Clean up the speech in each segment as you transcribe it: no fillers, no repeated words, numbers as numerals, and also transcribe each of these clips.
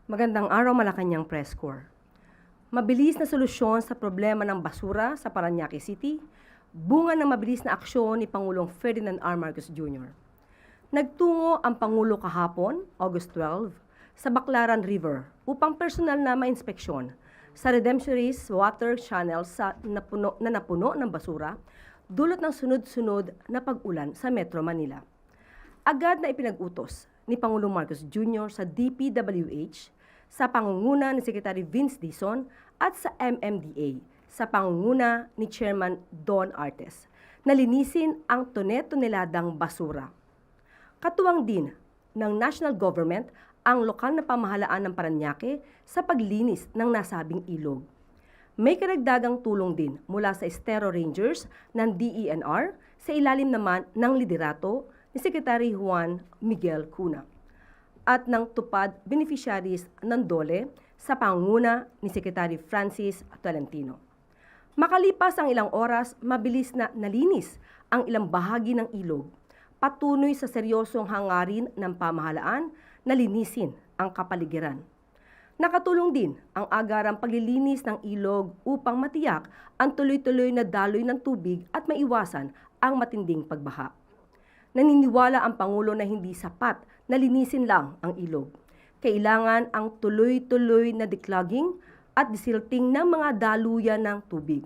Magandang araw, Malacanang Press Corps. Mabilis na solusyon sa problema ng basura sa Parañaque City, bunga ng mabilis na aksyon ni Pangulong Ferdinand R. Marcos Jr. Nagtungo ang Pangulo kahapon, August 12, sa Baclaran River upang personal na mainspeksyon sa Redemptionist water channel na napuno ng basura dulot ng sunod-sunod na pag-ulan sa Metro Manila. Agad na ipinag-utos ni Pangulong Marcos Jr. sa DPWH sa pangunguna ni Secretary Vince Dizon at sa MMDA sa pangunguna ni Chairman Don Artes na linisin ang tone-toneladang basura. Katuwang din ng national government ang lokal na pamahalaan ng Parañaque sa paglinis ng nasabing ilog. May karagdagang tulong din mula sa Estero Rangers ng DENR sa ilalim naman ng liderato ni Secretary Juan Miguel Cuna at ng tupad beneficiaries ng DOLE sa pangunguna ni Secretary Francis Tolentino. Makalipas ang ilang oras, mabilis na nalinis ang ilang bahagi ng ilog, patuloy sa seryosong hangarin ng pamahalaan na linisin ang kapaligiran. Nakatulong din ang agarang paglilinis ng ilog upang matiyak ang tuloy-tuloy na daloy ng tubig at maiwasan ang matinding pagbaha. Naniniwala ang Pangulo na hindi sapat na linisin lang ang ilog. Kailangan ang tuloy-tuloy na declogging at desilting ng mga daluyan ng tubig.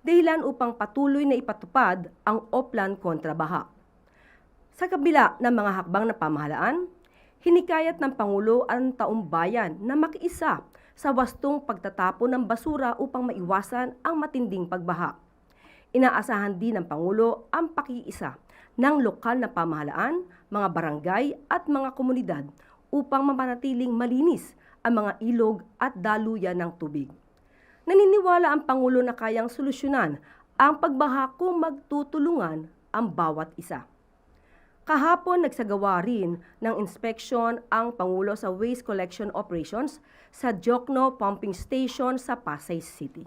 Dahilan upang patuloy na ipatupad ang Oplan kontra baha. Sa kabila ng mga hakbang na pamahalaan, hinikayat ng Pangulo ang taong bayan na makiisa sa wastong pagtatapon ng basura upang maiwasan ang matinding pagbaha. Inaasahan din ng Pangulo ang pakiisa ng lokal na pamahalaan, mga barangay at mga komunidad upang mapanatiling malinis ang mga ilog at daluyan ng tubig. Naniniwala ang Pangulo na kayang solusyonan ang pagbaha kung magtutulungan ang bawat isa. Kahapon nagsagawa rin ng inspeksyon ang Pangulo sa waste collection operations sa Jokno Pumping Station sa Pasay City.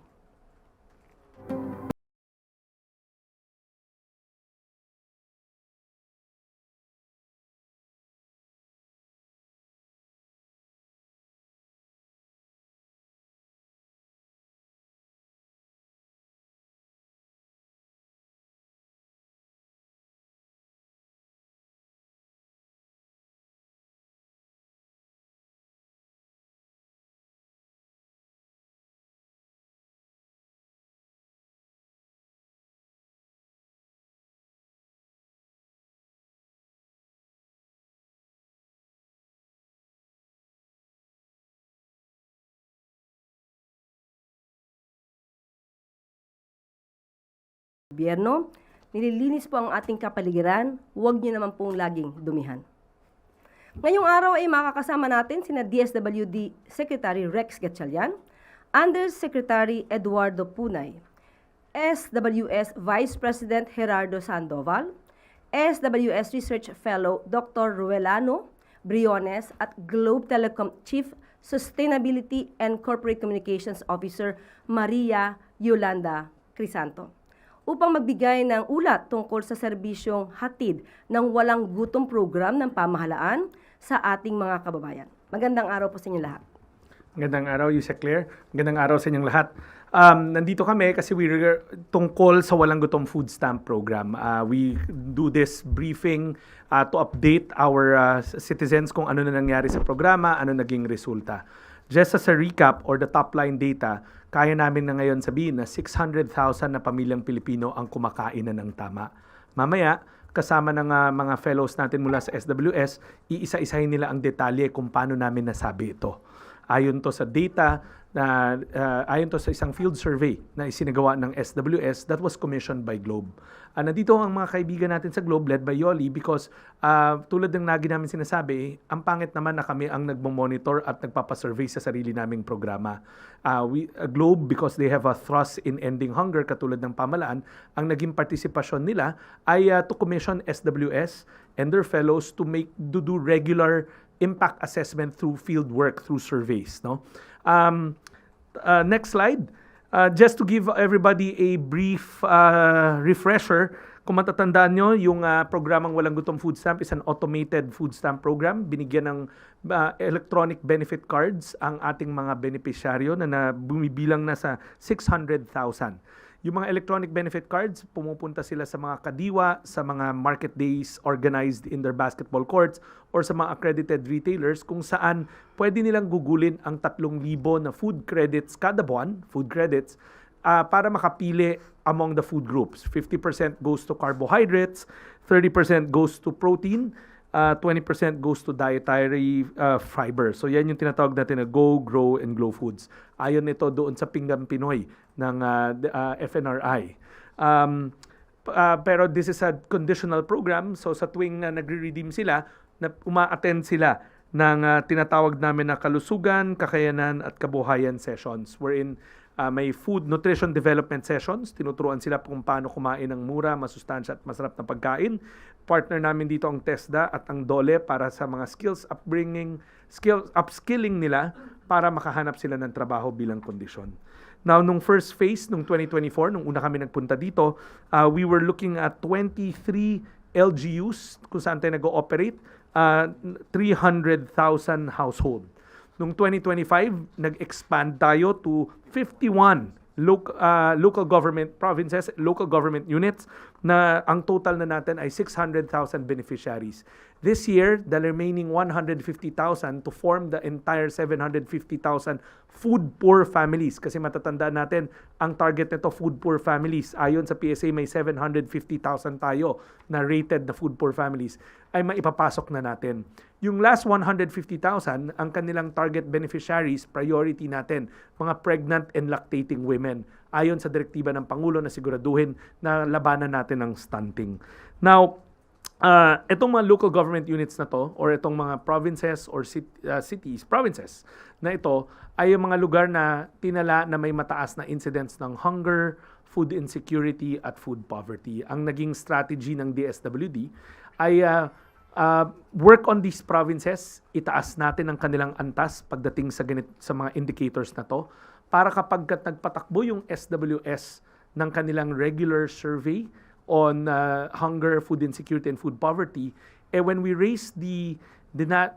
Gobyerno, nililinis po ang ating kapaligiran, huwag niyo naman pong laging dumihan. Ngayong araw ay makakasama natin sina DSWD Secretary Rex Gatchalian, Undersecretary Eduardo Punay, SWS Vice President Gerardo Sandoval, SWS Research Fellow Dr. Ruelano Briones at Globe Telecom Chief Sustainability and Corporate Communications Officer Maria Yolanda Crisanto upang magbigay ng ulat tungkol sa serbisyong hatid ng walang gutom program ng pamahalaan sa ating mga kababayan. Magandang araw po sa inyo lahat. Magandang araw, Yusek Claire. Magandang araw sa inyong lahat. Nandito kami kasi tungkol sa Walang Gutom Food Stamp Program. We do this briefing to update our citizens kung ano na nangyari sa programa, ano naging resulta. Just as a recap or the top line data, kaya namin na ngayon sabihin na 600,000 na pamilyang Pilipino ang kumakain na ng tama. Mamaya, kasama ng mga fellows natin mula sa SWS, iisa-isahin nila ang detalye kung paano namin nasabi ito. Ayon to sa data, ayon to sa isang field survey na isinagawa ng SWS that was commissioned by Globe. Nandito ang mga kaibigan natin sa Globe led by Yoli because tulad ng lagi namin sinasabi, ang pangit naman na kami ang nagmo-monitor at nagpapasurvey sa sarili naming programa. Globe, because they have a thrust in ending hunger katulad ng pamalaan, ang naging partisipasyon nila ay to commission SWS and their fellows to do regular impact assessment through field work, through surveys. No? Next slide. Just to give everybody a brief refresher, Kung matatandaan nyo, yung programang Walang Gutom Food Stamp is an automated food stamp program. Binigyan ng electronic benefit cards ang ating mga beneficiaryo na bumibilang na sa 600,000. Yung mga electronic benefit cards, pumupunta sila sa mga kadiwa, sa mga market days organized in their basketball courts, or sa mga accredited retailers kung saan pwede nilang gugulin ang 3,000 na food credits kada buwan, food credits, para makapili among the food groups. 50% goes to carbohydrates, 30% goes to protein, 20% goes to dietary fiber. So yan yung tinatawag natin na Go, Grow, and Glow Foods. Ayon nito doon sa Pinggan Pinoy ng FNRI. Pero this is a conditional program. So sa tuwing nagre-redeem sila, uma-attend sila ng tinatawag namin na kalusugan, kakayanan at kabuhayan sessions wherein may food nutrition development sessions. Tinuturuan sila kung paano kumain ng mura, masustansya at masarap na pagkain. Partner namin dito ang TESDA at ang DOLE para sa mga skills upskilling nila para makahanap sila ng trabaho bilang kondisyon. Now, nung first phase, nung 2024, nung una kami nagpunta dito, we were looking at 23 LGUs kung saan tayo nag-ooperate, 300,000 household. Noong 2025, nag-expand tayo to 51 local government provinces, local government units na ang total na natin ay 600,000 beneficiaries. This year, the remaining 150,000 to form the entire 750,000 food poor families. Kasi matatandaan natin, ang target nito food poor families. Ayon sa PSA, may 750,000 tayo na rated na food poor families ay maipapasok na natin. Yung last 150,000, ang kanilang target beneficiaries, priority natin, mga pregnant and lactating women. Ayon sa direktiba ng Pangulo na siguraduhin na labanan natin ang stunting. Now, itong mga local government units na to, or itong mga provinces or provinces na ito, ay yung mga lugar na tinala na may mataas na incidence ng hunger, food insecurity at food poverty. Ang naging strategy ng DSWD ay work on these provinces, itaas natin ang kanilang antas pagdating sa mga indicators na to, para kapag nagpatakbo yung SWS ng kanilang regular survey on hunger, food insecurity, and food poverty, when we raise the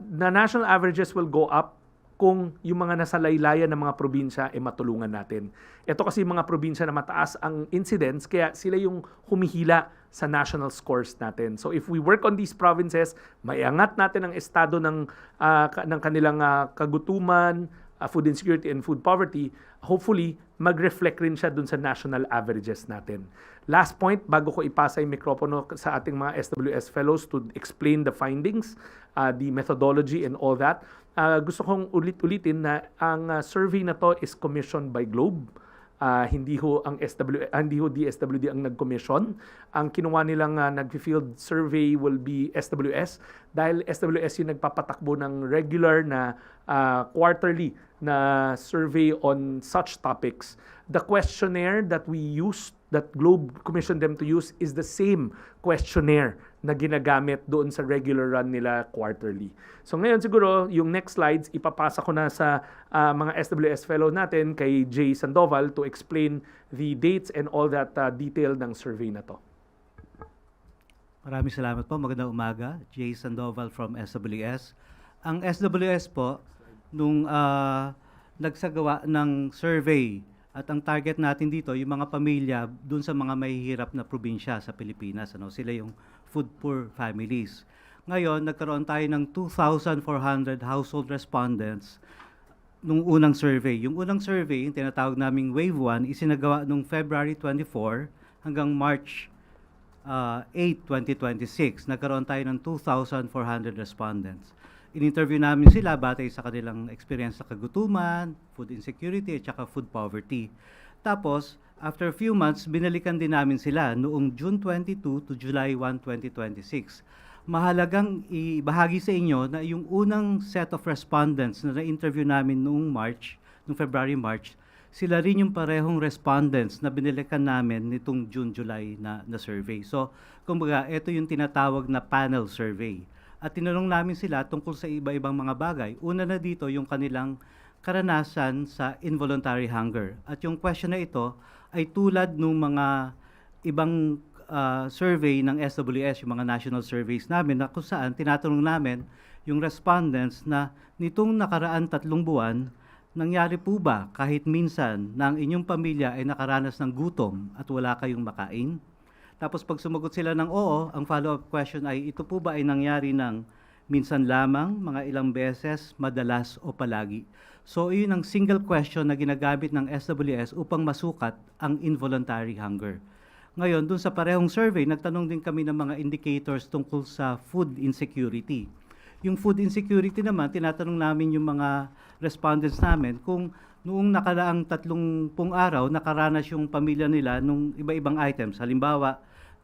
national averages will go up kung yung mga nasa laylayan ng mga probinsya matulungan natin. Ito kasi mga probinsya na mataas ang incidence, kaya sila yung humihila sa national scores natin. So if we work on these provinces, maiangat natin ang estado ng kanilang kagutuman, food insecurity and food poverty, hopefully mag-reflect rin siya dun sa national averages natin. Last point, bago ko ipasa yung mikropono sa ating mga SWS fellows to explain the findings, the methodology and all that, gusto kong ulit-ulitin na ang survey na to is commissioned by Globe. Hindi ho DSWD ang nag-commission. Ang kinuha nilang nag-field survey will be SWS dahil SWS yung nagpapatakbo ng regular na quarterly na survey on such topics. The questionnaire that we used, that Globe commissioned them to use, is the same questionnaire na ginagamit doon sa regular run nila quarterly. So ngayon siguro, yung next slides, ipapasa ko na sa mga SWS fellow natin kay Jay Sandoval to explain the dates and all that detail ng survey na to. Maraming salamat po. Magandang umaga. Jay Sandoval from SWS. Ang SWS po, nung nagsagawa ng survey, at ang target natin dito, yung mga pamilya dun sa mga mahihirap na probinsya sa Pilipinas. Sila yung food poor families. Ngayon, nagkaroon tayo ng 2,400 household respondents nung unang survey. Yung unang survey, yung tinatawag naming Wave 1, isinagawa nung February 24 hanggang March 8, 2026. Nagkaroon tayo ng 2,400 respondents. In-interview namin sila batay sa kanilang experience sa kagutuman, food insecurity, at saka food poverty. Tapos, after a few months, binalikan din namin sila noong June 22 to July 1, 2026. Mahalagang ibahagi sa inyo na yung unang set of respondents na na-interview namin noong February-March, sila rin yung parehong respondents na binalikan namin nitong June-July na survey. So, kumbaga, ito yung tinatawag na panel survey. At tinanong namin sila tungkol sa iba-ibang mga bagay. Una na dito yung kanilang karanasan sa involuntary hunger. At yung question na ito ay tulad ng mga ibang survey ng SWS, yung mga national surveys namin, na kung saan tinatanong namin yung respondents na nitong nakaraan 3 buwan, nangyari po ba kahit minsan na ang inyong pamilya ay nakaranas ng gutom at wala kayong makain? Tapos pag sumagot sila ng oo, ang follow-up question ay ito po ba ay nangyari ng minsan lamang, mga ilang beses, madalas o palagi? So yun ang single question na ginagamit ng SWS upang masukat ang involuntary hunger. Ngayon, dun sa parehong survey, nagtanong din kami ng mga indicators tungkol sa food insecurity. Yung food insecurity naman, tinatanong namin yung mga respondents namin kung noong nakaraang 30 araw, nakaranas yung pamilya nila nung iba-ibang items. Halimbawa,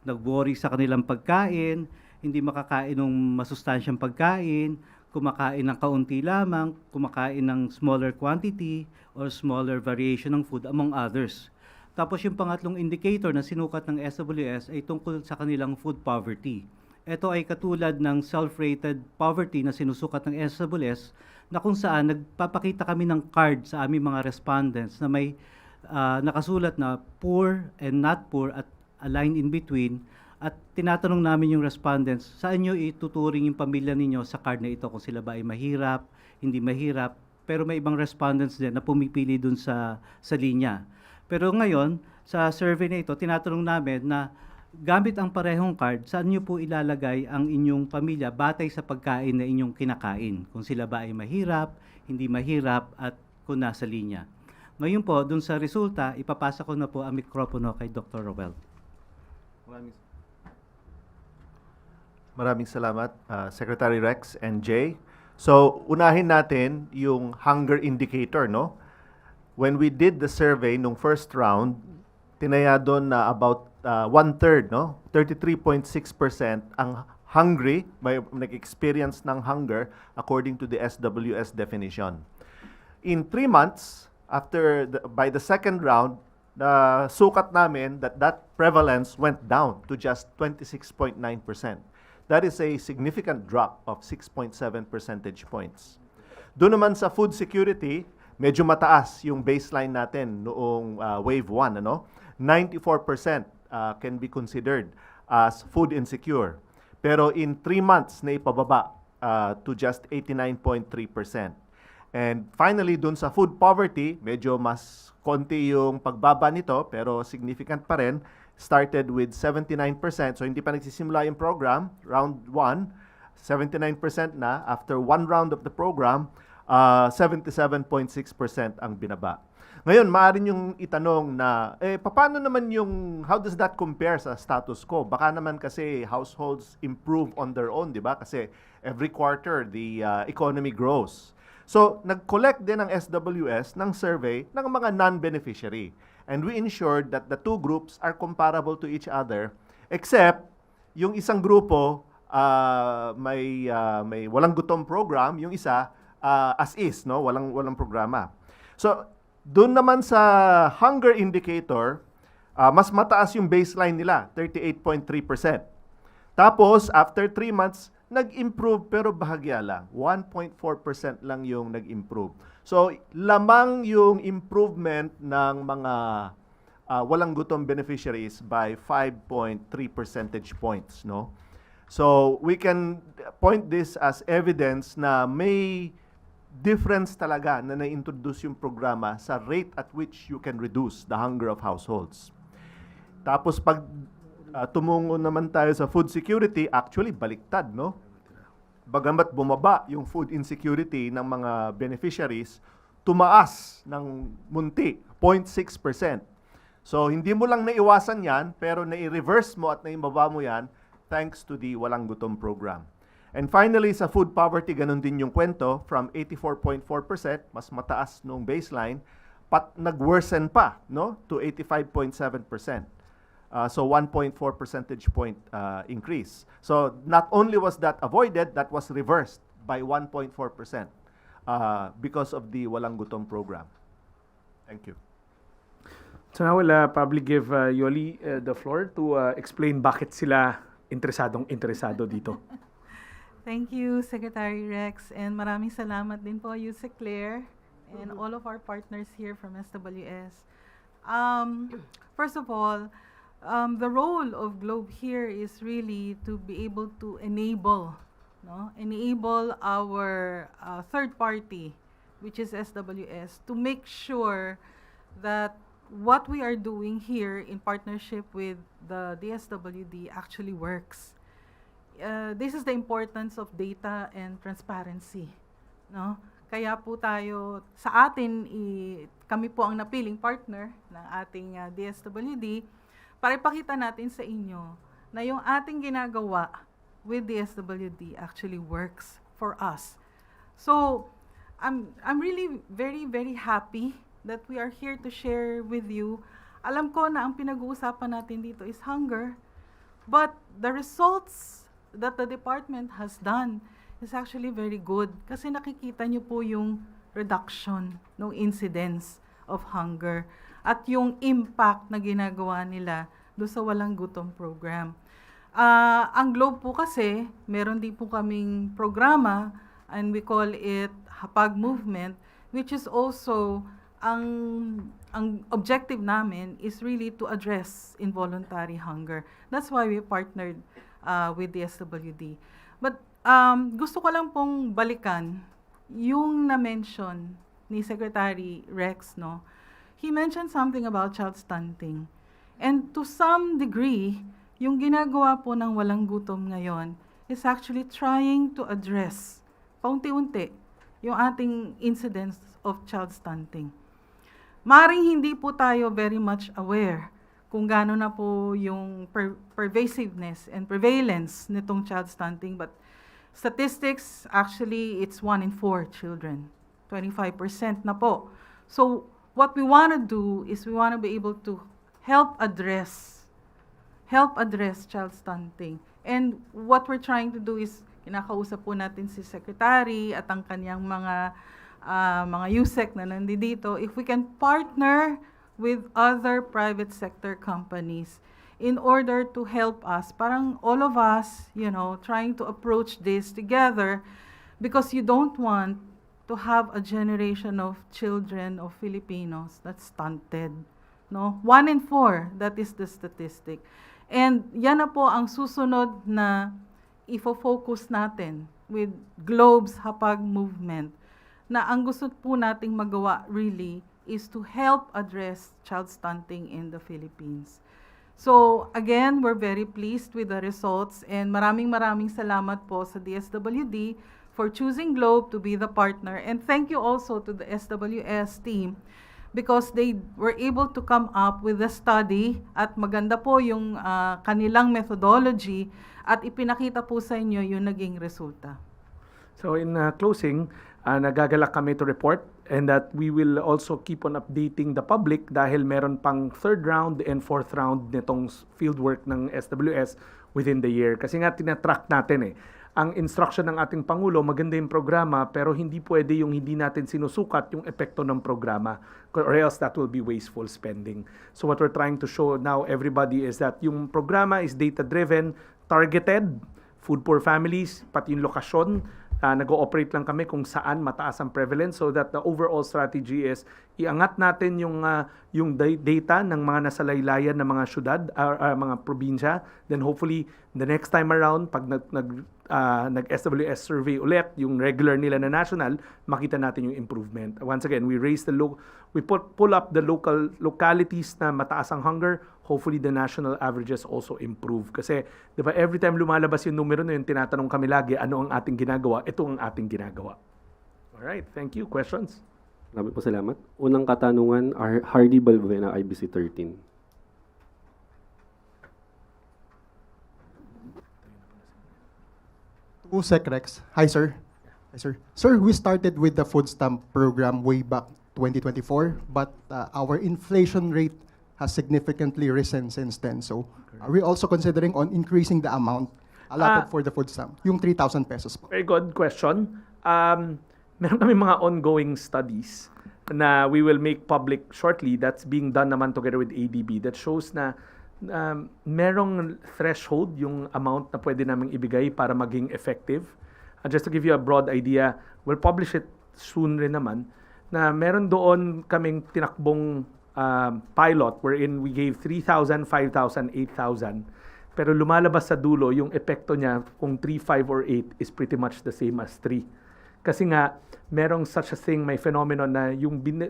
nag-worry sa kanilang pagkain, hindi makakain ng masustansyang pagkain, kumakain ng kaunti lamang, kumakain ng smaller quantity or smaller variation ng food, among others. Tapos yung pangatlong indicator na sinukat ng SWS ay tungkol sa kanilang food poverty. Ito ay katulad ng self-rated poverty na sinusukat ng SWS na kung saan nagpapakita kami ng card sa aming mga respondents na may nakasulat na poor and not poor at a line in between, at tinatanong namin yung respondents, saan nyo ituturing yung pamilya ninyo sa card na ito, kung sila ba ay mahirap, hindi mahirap, pero may ibang respondents din na pumipili dun sa linya. Pero ngayon, sa survey na ito, tinatanong namin na gamit ang parehong card, saan nyo po ilalagay ang inyong pamilya batay sa pagkain na inyong kinakain? Kung sila ba ay mahirap, hindi mahirap, at kung nasa linya. Ngayon po, dun sa resulta, ipapasa ko na po ang mikropono kay Dr. Roel. Maraming salamat, Secretary Rex and Jay. So, unahin natin yung hunger indicator, no? When we did the survey nung first round, tinaya doon na about 1/3, no? 33.6% ang hungry, may nag-experience ng hunger according to the SWS definition. In 3 months, by the second round, sukat namin that prevalence went down to just 26.9%. That is a significant drop of 6.7 percentage points. Doon naman sa food security, medyo mataas yung baseline natin noong wave 1, ano? 94% can be considered as food insecure. Pero in 3 months na ipababa to just 89.3%. And finally, dun sa food poverty, medyo mas konti yung pagbaba nito, pero significant pa rin. Started with 79%, so hindi pa nagsisimula yung program, round 1, 79% na. After 1 round of the program, 77.6% ang binaba. Ngayon, maaari yung itanong na, paano naman how does that compare sa status quo? Baka naman kasi households improve on their own, di ba? Kasi every quarter, the economy grows. So, nag-collect din ang SWS ng survey ng mga non-beneficiary. And we ensured that the two groups are comparable to each other, except yung isang grupo may walang gutom program, yung isa as is, no, walang programa. So doon naman sa hunger indicator, mas mataas yung baseline nila, 38.3%. Tapos after 3 months, nag-improve pero bahagya lang, 1.4% lang yung nag-improve. So, lamang yung improvement ng mga walang gutom beneficiaries by 5.3 percentage points, no? So, we can point this as evidence na may difference talaga na na-introduce yung programa sa rate at which you can reduce the hunger of households. Tapos, pag tumungo naman tayo sa food security, actually, baliktad, no? Bagamat bumaba yung food insecurity ng mga beneficiaries, tumaas ng munti, 0.6%. So, hindi mo lang naiwasan yan, pero nai-reverse mo at naibaba mo yan thanks to the Walang Gutom program. And finally, sa food poverty, ganun din yung kwento, from 84.4%, mas mataas nung baseline, nag-worsen pa, no, to 85.7%. So 1.4 percentage point increase. So not only was that avoided, that was reversed by 1.4% because of the Walang Gutom program. Thank you. So now we'll probably give Yoli the floor to explain bakit sila interesado dito. Thank you, Secretary Rex, and maraming salamat din po, Yusek Claire, and all of our partners here from SWS. First of all, the role of Globe here is really to be able to enable, no, enable our third party, which is SWS, to make sure that what we are doing here in partnership with the DSWD actually works. This is the importance of data and transparency, no? Kaya po tayo, sa atin, kami po ang napiling partner ng ating DSWD para ipakita natin sa inyo na yung ating ginagawa with DSWD actually works for us. So, I'm really very, very happy that we are here to share with you. Alam ko na ang pinag-uusapan natin dito is hunger, but the results that the department has done is actually very good kasi nakikita niyo po yung reduction ng incidence of hunger at yung impact na ginagawa nila do sa Walang Gutom program. Ang Globe po kasi, meron din po kaming programa and we call it Hapag Movement, which is also ang objective namin is really to address involuntary hunger. That's why we partnered with the SWD. But gusto ko lang pong balikan yung na-mention ni Secretary Rex, no? He mentioned something about child stunting. And to some degree, yung ginagawa po ng Walang Gutom ngayon is actually trying to address paunti-unti yung ating incidence of child stunting. Maring hindi po tayo very much aware kung gaano na po yung pervasiveness and prevalence nitong child stunting, but statistics, actually, it's 1 in 4 children. 25% na po. So, what we want to do is we want to be able to help address child stunting. And what we're trying to do is, kinakausap po natin si Secretary at ang kanyang mga USEC na nandito, if we can partner with other private sector companies in order to help us, parang all of us, trying to approach this together, because you don't want to have a generation of children of Filipinos that's stunted. No? 1 in 4, that is the statistic. And yan na po ang susunod na ifo-focus natin with Globe's Hapag Movement, na ang gusto po nating magawa really is to help address child stunting in the Philippines. So again, we're very pleased with the results and maraming salamat po sa DSWD for choosing Globe to be the partner. And thank you also to the SWS team because they were able to come up with a study at maganda po yung kanilang methodology at ipinakita po sa inyo yung naging resulta. So in closing, nagagalak kami to report and that we will also keep on updating the public dahil meron pang third round and fourth round nitong fieldwork ng SWS within the year. Kasi nga tinatrack natin ang instruction ng ating Pangulo, maganda yung programa pero hindi pwede yung hindi natin sinusukat yung epekto ng programa or else that will be wasteful spending. So what we're trying to show now everybody is that yung programa is data-driven, targeted, food poor families, pati yung lokasyon, nag-ooperate lang kami kung saan mataas ang prevalence so that the overall strategy is iangat natin yung data ng mga nasalaylayan ng mga syudad, mga probinsya. Then hopefully, the next time around, pag nag-SWS survey ulit, yung regular nila na national, makita natin yung improvement. Once again, we pull up the localities na mataas ang hunger. Hopefully, the national averages also improve. Kasi, di ba, every time lumalabas yung numero na yun, tinatanong kami lagi, ano ang ating ginagawa? Ito ang ating ginagawa. Alright, thank you. Questions? Marami po salamat. Unang katanungan, Hardy Balbuena, IBC 13. To Sec Rex. Hi, sir. Hi, sir. Sir, we started with the food stamp program way back 2024, but our inflation rate has significantly risen since then. So, are we also considering on increasing the amount allotted for the food stamp? Yung 3,000 pesos po. Very good question. Meron kami mga ongoing studies na we will make public shortly that's being done naman together with ADB that shows na merong threshold yung amount na pwede naming ibigay para maging effective. Just to give you a broad idea, we'll publish it soon rin naman, na meron doon kaming tinakbong pilot wherein we gave 3,000, 5,000, 8,000. Pero lumalabas sa dulo, yung epekto niya kung 3, 5, or 8 is pretty much the same as 3. Kasi nga, merong such a thing, may phenomenon na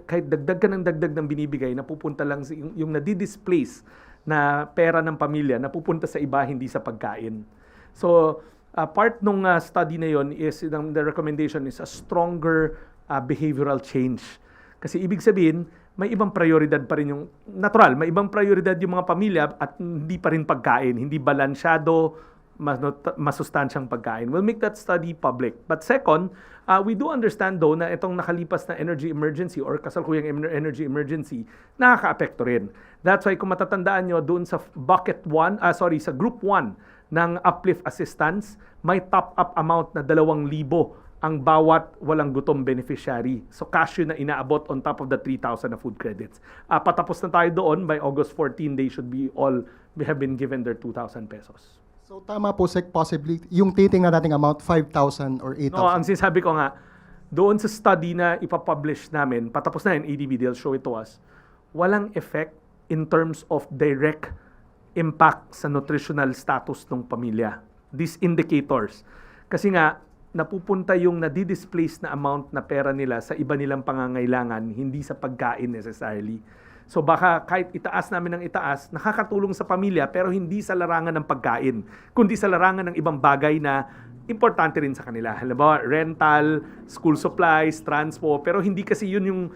kahit dagdag ka ng dagdag ng binibigay, napupunta lang yung nadi-displace na pera ng pamilya, napupunta sa iba, hindi sa pagkain. So, part nung study na yon is, the recommendation is a stronger behavioral change. Kasi ibig sabihin, may ibang prioridad pa rin yung, natural, may ibang prioridad yung mga pamilya at hindi pa rin pagkain, hindi balansyado, masustansyang pagkain. We'll make that study public. But second, we do understand though na itong nakalipas na energy emergency or kasalukuyang energy emergency, nakaka-apekto rin. That's why kung matatandaan nyo, doon sa sa group 1 ng uplift assistance, may top-up amount na 2,000 ang bawat walang gutom beneficiary. So cash yun na inaabot on top of the 3,000 na food credits. Patapos na tayo doon, by August 14, they should be all have been given their 2,000 pesos. So tama po, Sec, possibly, yung titingnan nating amount, 5,000 or 8,000. No, ang sinasabi ko nga, doon sa study na ipapublish namin, patapos na yung ADB, they'll show it to us, walang effect in terms of direct impact sa nutritional status ng pamilya. These indicators. Kasi nga, napupunta yung nadi-displace na amount na pera nila sa iba nilang pangangailangan, hindi sa pagkain necessarily. So baka kahit itaas namin ng itaas, nakakatulong sa pamilya pero hindi sa larangan ng pagkain, kundi sa larangan ng ibang bagay na importante rin sa kanila. Halimbawa, rental, school supplies, transpo, pero hindi kasi yun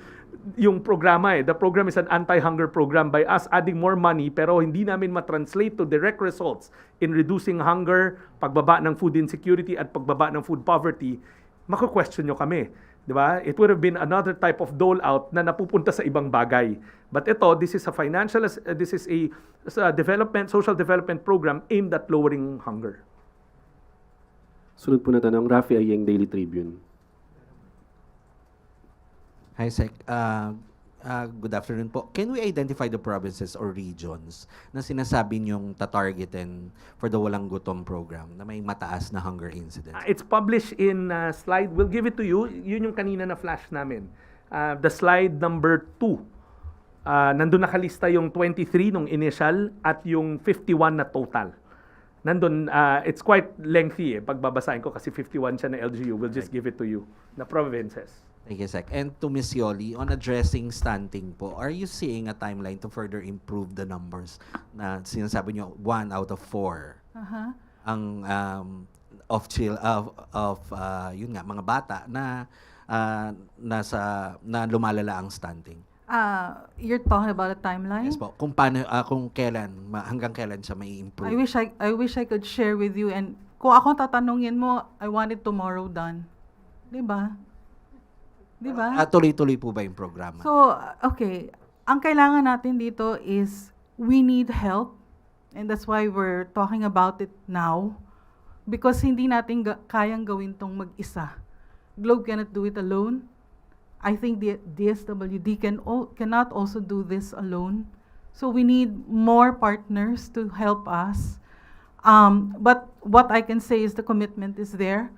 yung programa eh. The program is an anti-hunger program. By us adding more money pero hindi namin matranslate to direct results in reducing hunger, pagbaba ng food insecurity at pagbaba ng food poverty, mako-question nyo kami. Diba? It would have been another type of dole-out na napupunta sa ibang bagay. But this is a social development program aimed at lowering hunger. Sunod po na tanong, Rafi Ayeng, Daily Tribune. Hi, Sec. Good afternoon po. Can we identify the provinces or regions na sinasabi niyong tatargetin for the Walang Gutom program na may mataas na hunger incidence? It's published in slide. We'll give it to you. Yun yung kanina na flash namin. The slide number 2. Nandun nakalista yung 23 nung initial at yung 51 na total. Nandun, it's quite lengthy pagbabasahin ko kasi 51 siya na LGU. We'll just give it to you. Na provinces. Thank you, Sec. And to Ms. Yoli, on addressing stunting po, are you seeing a timeline to further improve the numbers na sinasabi niyo 1 out of 4 ang yun nga mga bata na na lumalala ang stunting? You're talking about a timeline? Yes po. Kung paano kung kailan hanggang kailan siya may improve? I wish I could share with you, and kung ako tatanungin mo, I want it tomorrow done. 'Di ba? Tuloy-tuloy po ba yung programa? So, okay. Ang kailangan natin dito is we need help, and that's why we're talking about it now, because hindi natin kayang gawin tong mag-isa. Globe cannot do it alone. I think the DSWD cannot also do this alone. So we need more partners to help us. But what I can say is the commitment is there.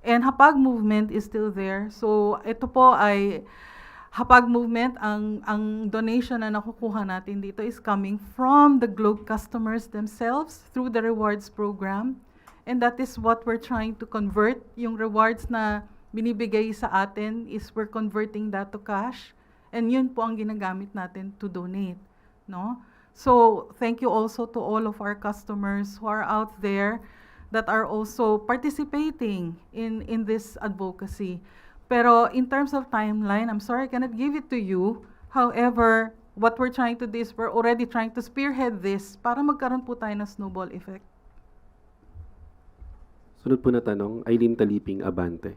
And Hapag Movement is still there. So ito po ay Hapag Movement, ang donation na nakukuha natin dito is coming from the Globe customers themselves through the rewards program. And that is what we're trying to convert. Yung rewards na binibigay sa atin is we're converting that to cash. And yun po ang ginagamit natin to donate. No? So thank you also to all of our customers who are out there that are also participating in this advocacy. Pero in terms of timeline, I'm sorry I cannot give it to you. However, what we're trying to do is we're already trying to spearhead this para magkaroon po tayo ng snowball effect. Sunod po na tanong, Eileen Taliping, Abante.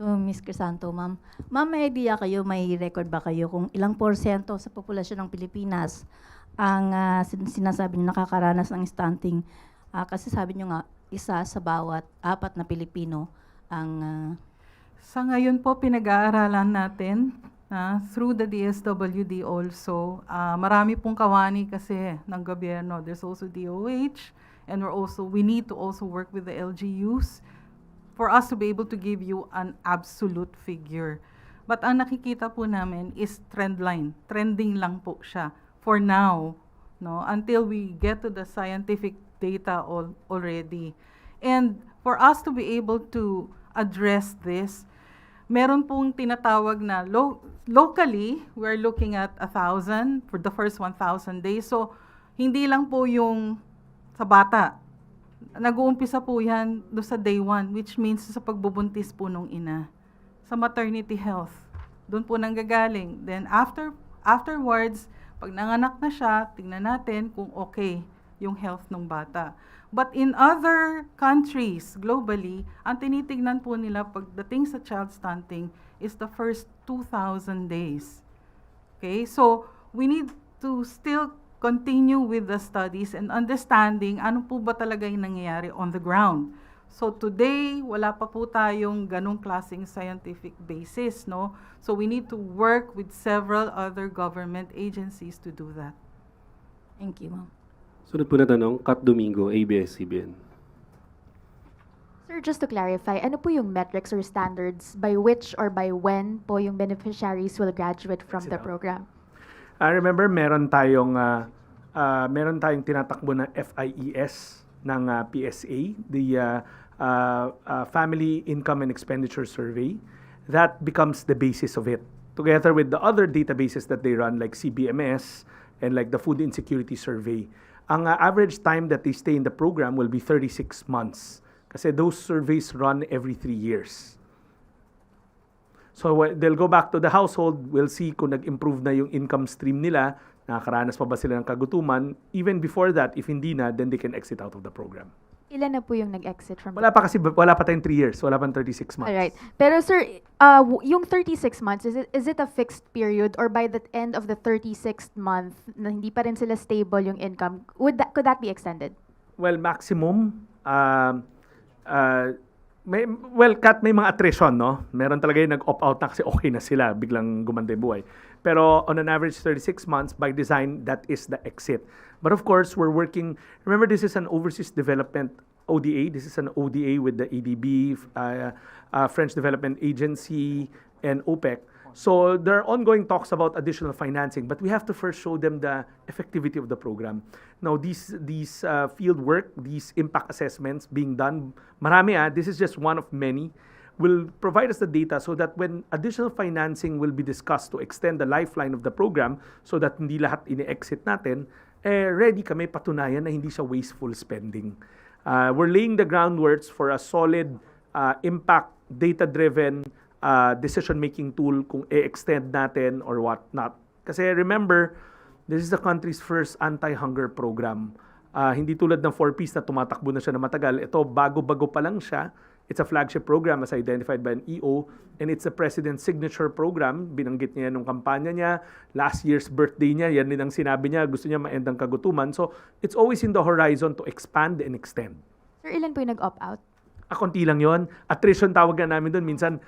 Miss Crisanto, ma'am. Ma'am, may idea kayo, may record ba kayo kung ilang porsyento sa populasyon ng Pilipinas ang sinasabi niyo nakakaranas ng stunting? Kasi sabi niyo nga, isa sa bawat 4 na Pilipino ang... Sa ngayon po, pinag-aaralan natin through the DSWD also. Marami pong kawani kasi ng gobyerno. There's also DOH, and we need to also work with the LGUs for us to be able to give you an absolute figure. But ang nakikita po namin is trend line. Trending lang po siya for now, no, until we get to the scientific data already. And for us to be able to address this, meron pong tinatawag na locally, we're looking at 1,000 for the first 1,000 days. So, hindi lang po yung sa bata. Nag-uumpisa po yan do sa day 1, which means sa pagbubuntis po nung ina. Sa maternity health, doon po nanggagaling. Then afterwards, pag nanganak na siya, tingnan natin kung okay yung health ng bata. But in other countries globally, ang tinitignan po nila pagdating sa child stunting is the first 2,000 days. Okay, so we need to still continue with the studies and understanding ano po ba talaga yung nangyayari on the ground. So today, wala pa po tayong ganong klaseng scientific basis, no? So we need to work with several other government agencies to do that. Thank you, ma'am. Sunod po na tanong, Kat Domingo, ABS-CBN. Sir, just to clarify, ano po yung metrics or standards by which or by when po yung beneficiaries will graduate from the program? I remember meron tayong tinatakbo na FIES ng PSA, the Family Income and Expenditure Survey. That becomes the basis of it, together with the other databases that they run like CBMS and like the Food Insecurity Survey. Ang average time that they stay in the program will be 36 months kasi those surveys run every 3 years. So they'll go back to the household, we'll see kung nag-improve na yung income stream nila, nakakaranas pa ba sila ng kagutuman. Even before that, if hindi na, then they can exit out of the program. Ilan na po yung nag-exit from Wala pa tayong 3 years, wala pang 36 months. Alright. Pero sir, yung 36 months, is it a fixed period or by the end of the 36th month na hindi pa rin sila stable yung income, could that be extended? Well, maximum, Kat, may mga attrition, no? Meron talaga yung nag-opt out na kasi okay na sila, biglang gumanda yung buhay. Pero on an average 36 months, by design, that is the exit. But of course, we're working, remember this is an overseas development ODA, this is an ODA with the ADB, French Development Agency, and OPEC. So there are ongoing talks about additional financing, but we have to first show them the effectivity of the program. Now, these field work, these impact assessments being done, marami this is just one of many, will provide us the data so that when additional financing will be discussed to extend the lifeline of the program so that hindi lahat ini-exit natin, ready kami patunayan na hindi siya wasteful spending. We're laying the groundwork for a solid impact, data-driven decision-making tool kung i-extend natin or what not. Kasi remember, this is the country's first anti-hunger program. Hindi tulad ng 4Ps na tumatakbo na siya na matagal. Ito, bago-bago pa lang siya. It's a flagship program as identified by an EO, and it's the President's signature program. Binanggit niya nung kampanya niya. Last year's birthday niya, yan din ang sinabi niya. Gusto niya ma-end ang kagutuman. So, it's always in the horizon to expand and extend. Sir, ilan po yung nag-opt out? Konti lang yon. Attrition tawag na namin doon. Minsan,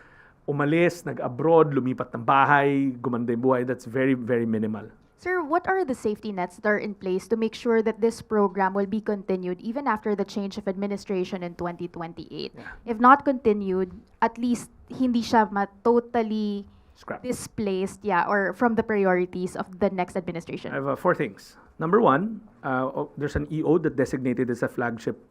umalis, nag-abroad, lumipat ng bahay, gumanda yung buhay. That's very, very minimal. Sir, what are the safety nets that are in place to make sure that this program will be continued even after the change of administration in 2028? Yeah. If not continued, at least hindi siya totally Scrap. displaced, or from the priorities of the next administration. I have 4 things. Number 1, there's an EO that designated as a flagship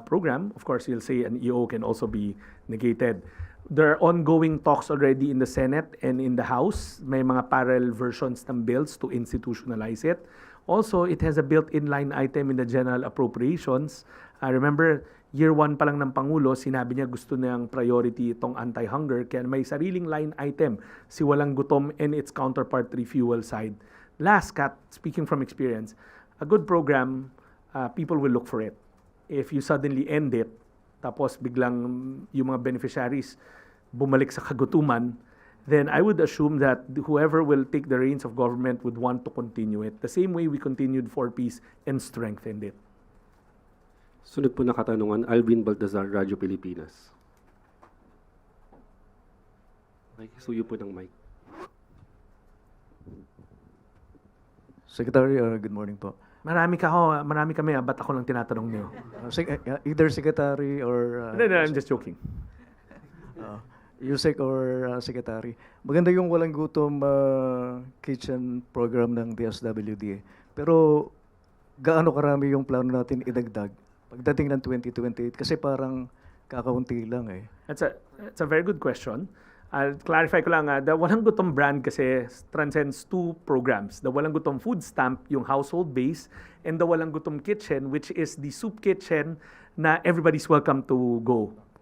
program. Of course, you'll say an EO can also be negated. There are ongoing talks already in the Senate and in the House. May mga parallel versions ng bills to institutionalize it. Also, it has a built-in line item in the general appropriations. Remember, year 1 pa lang ng Pangulo, sinabi niya gusto niyang priority itong anti-hunger. Kaya may sariling line item, si Walang Gutom and its counterpart refuel side. Last, Kat, speaking from experience, a good program, people will look for it. If you suddenly end it, tapos biglang yung mga beneficiaries bumalik sa kagutuman, then I would assume that whoever will take the reins of government would want to continue it. The same way we continued 4Ps and strengthened it. Sunod po na katanungan, Alvin Baltazar, Radyo Pilipinas. Okay, suyo po ng mic. Secretary, good morning po. Marami kami, ba't ako lang tinatanong niyo? Either Secretary or... No, I'm just joking. Yusek or Secretary. Maganda yung walang gutom kitchen program ng DSWD. Pero gaano karami yung plano natin idagdag pagdating ng 2028? Kasi parang kakaunti lang eh. That's a very good question. I'll clarify ko lang, the Walang Gutom brand kasi transcends two programs. The Walang Gutom Food Stamp, yung household base, and the Walang Gutom Kitchen, which is the soup kitchen na everybody's welcome to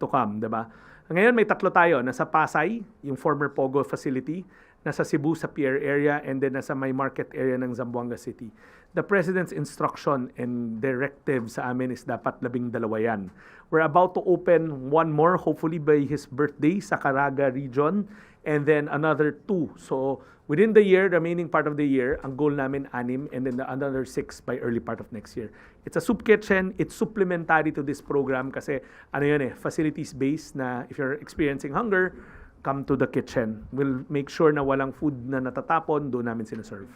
come, diba? Ngayon may tatlo tayo. Nasa Pasay, yung former Pogo facility, nasa Cebu sa Pier area, and then nasa may market area ng Zamboanga City. The President's instruction and directive sa amin is dapat 12 yan. We're about to open one more, hopefully by his birthday, sa Caraga region, and then another 2. So within the year, remaining part of the year, ang goal namin 6, and then another 6 by early part of next year. It's a soup kitchen. It's supplementary to this program kasi facilities-based na if you're experiencing hunger, come to the kitchen. We'll make sure na walang food na natatapon, doon namin sinaserve.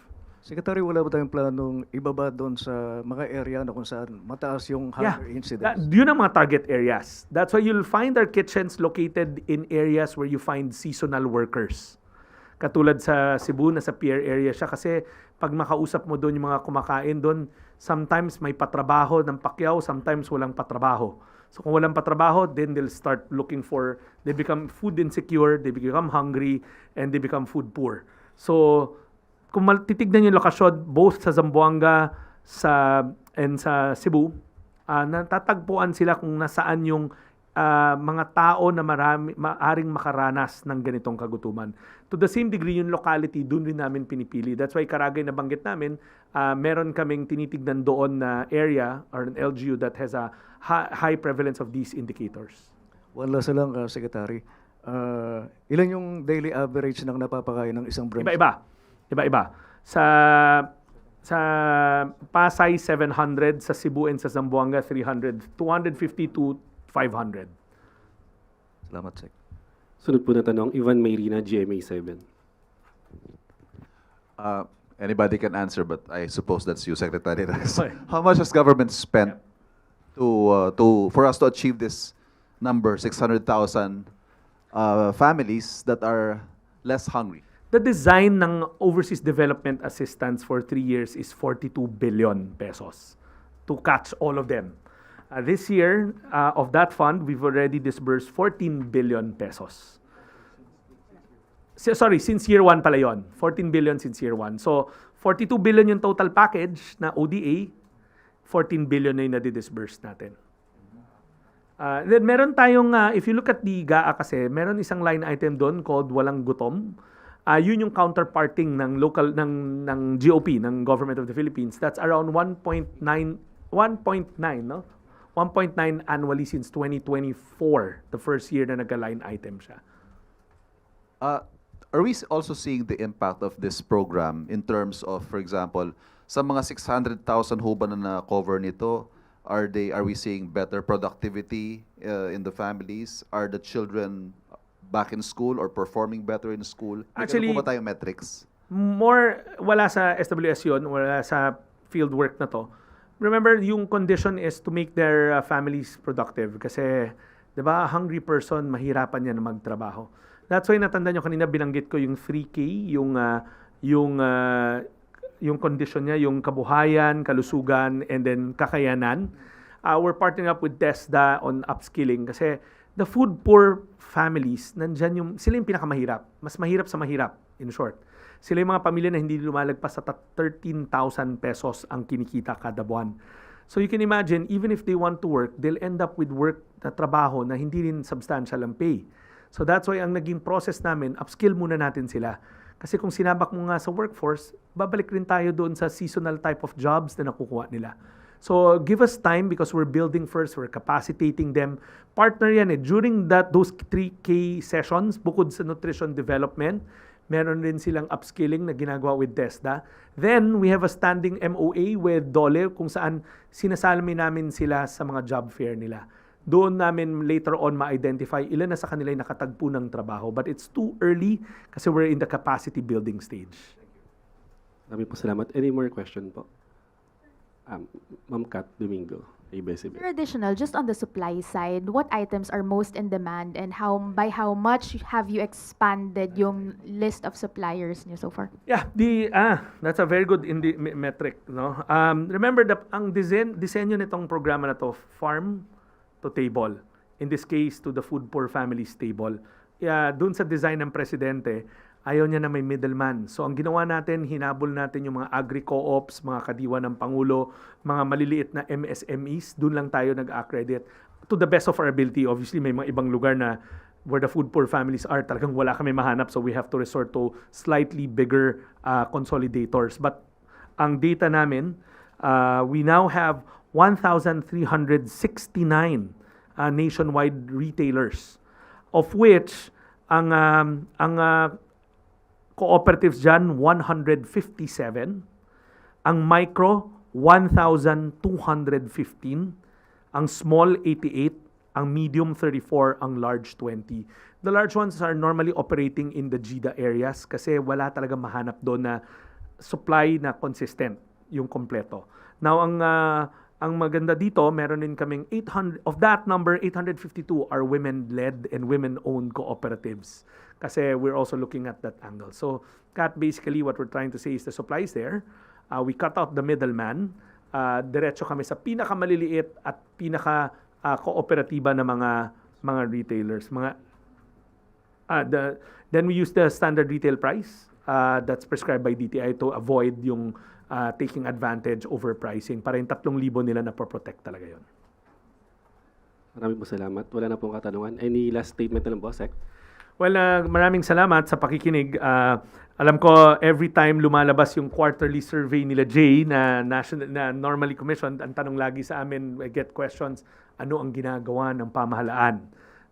Secretary, wala ba tayong planong ibaba doon sa mga area na kung saan mataas yung hunger incidence? Yun ang mga target areas. That's why you'll find our kitchens located in areas where you find seasonal workers. Katulad sa Cebu, na sa Pier area siya kasi pag makausap mo doon yung mga kumakain doon, sometimes may patrabaho ng pakyaw, sometimes walang patrabaho. So kung walang patrabaho, then they'll start looking they become food insecure, they become hungry, and they become food poor. So kung titignan yung lokasyon, both sa Zamboanga and sa Cebu, natatagpuan sila kung nasaan yung mga tao na maaring makaranas ng ganitong kagutuman. To the same degree, yung locality, doon rin namin pinipili. That's why Karagay na banggit namin, meron kaming tinitignan doon na area or an LGU that has a high prevalence of these indicators. Wala sa lang, Secretary. Ilan yung daily average ng napapakain ng isang branch? Iba-iba. Sa Pasay, 700. Sa Cebu and sa Zamboanga, 300. 250 to 500. Salamat, Sec. Sunod po na tanong, Ivan Mayrina, GMA 7. Anybody can answer, but I suppose that's you, Secretary. Okay. How much has government spent for us to achieve this number, 600,000 families that are less hungry? The design ng Overseas Development Assistance for 3 years is 42 billion pesos to catch all of them. This year, of that fund, we've already disbursed 14 billion pesos. Since year 1 pala yun. 14 billion since year 1. So, 42 billion yung total package na ODA, 14 billion na yung nadidisburse natin. Then meron tayong, if you look at the GAA kasi, meron isang line item doon called Walang Gutom. Yun yung counterparting ng local ng GOP, ng Government of the Philippines. That's around 1.9, no? 1.9 annually since 2024, the first year na nagka-line item siya. Are we also seeing the impact of this program in terms of, for example, sa mga 600,000 ho ba na na-cover nito, are we seeing better productivity in the families? Are the children back in school or performing better in school? Actually, po ba tayong metrics? Wala sa SWS yun, wala sa field work na to. Remember, yung condition is to make their families productive kasi, di ba, a hungry person, mahirapan yan na magtrabaho. That's why natanda nyo kanina, binanggit ko yung 3K, yung condition niya, yung kabuhayan, kalusugan, and then kakayanan. We're partnering up with TESDA on upskilling kasi the food poor families, sila yung pinakamahirap. Mas mahirap sa mahirap, in short. Sila yung mga pamilya na hindi lumalagpas sa 13,000 pesos ang kinikita kada buwan. So you can imagine, even if they want to work, they'll end up with work na trabaho na hindi rin substantial ang pay. So that's why ang naging process namin, upskill muna natin sila. Kasi kung sinabak mo nga sa workforce, babalik rin tayo doon sa seasonal type of jobs na nakukuha nila. So give us time because we're building first, we're capacitating them. Partner yan during those 3K sessions, bukod sa nutrition development, meron rin silang upskilling na ginagawa with TESDA. Then, we have a standing MOA with DOLE kung saan sinasalamin namin sila sa mga job fair nila. Doon namin later on ma-identify ilan na sa kanila yung nakatagpo ng trabaho. But it's too early kasi we're in the capacity building stage. Marami po salamat. Any more question po? Ma'am Kat Domingo. ABS-CBN. For additional, just on the supply side, what items are most in demand and by how much have you expanded yung list of suppliers niyo so far? Yeah, that's a very good metric, no? Remember ang disenyo nitong programa na to, farm to table. In this case, to the food poor families table. Dun sa design ng presidente, ayaw niya na may middleman. So ang ginawa natin, hinabol natin yung mga agri-co-ops, mga kadiwa ng Pangulo, mga maliliit na MSMEs, dun lang tayo nag-accredit. To the best of our ability, obviously may mga ibang lugar na where the food poor families are, talagang wala kami mahanap, so we have to resort to slightly bigger consolidators. But ang data namin, we now have 1,369 nationwide retailers, of which ang cooperatives dyan, 157. Ang micro, 1,215. Ang small, 88. Ang medium, 34. Ang large, 20. The large ones are normally operating in the GIDA areas kasi wala talaga mahanap doon na supply na consistent, yung kompleto. Now, ang maganda dito, meron din kaming 800, of that number, 852 are women-led and women-owned cooperatives. Kasi we're also looking at that angle. So, Kat, basically what we're trying to say is the supply is there. We cut out the middleman. Diretso kami sa pinakamaliliit at pinaka-kooperatiba na mga retailers. Then we use the standard retail price that's prescribed by DTI to avoid yung taking advantage over pricing para yung 3,000 nila na protect talaga yon. Maraming po salamat. Wala na pong katanungan. Any last statement na lang po, Sec? Well, maraming salamat sa pakikinig. Alam ko every time lumalabas yung quarterly survey nila Jay na normally commissioned, ang tanong lagi sa amin, I get questions, ano ang ginagawa ng pamahalaan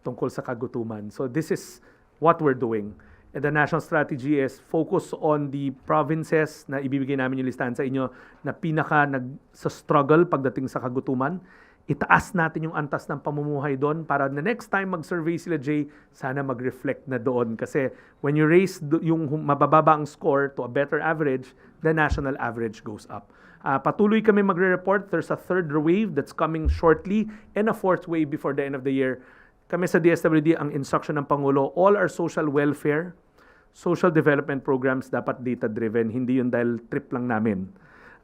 tungkol sa kagutuman. So this is what we're doing. And the national strategy is focus on the provinces na ibibigay namin yung listahan sa inyo na sa struggle pagdating sa kagutuman. Itaas natin yung antas ng pamumuhay doon para the next time mag-survey sila, Jay, sana mag-reflect na doon. Kasi when you raise yung mabababa ang score to a better average, the national average goes up. Patuloy kami magre-report. There's a third wave that's coming shortly and a fourth wave before the end of the year. Kami sa DSWD, ang instruction ng Pangulo, all our social welfare, social development programs dapat data-driven. Hindi yun dahil trip lang namin.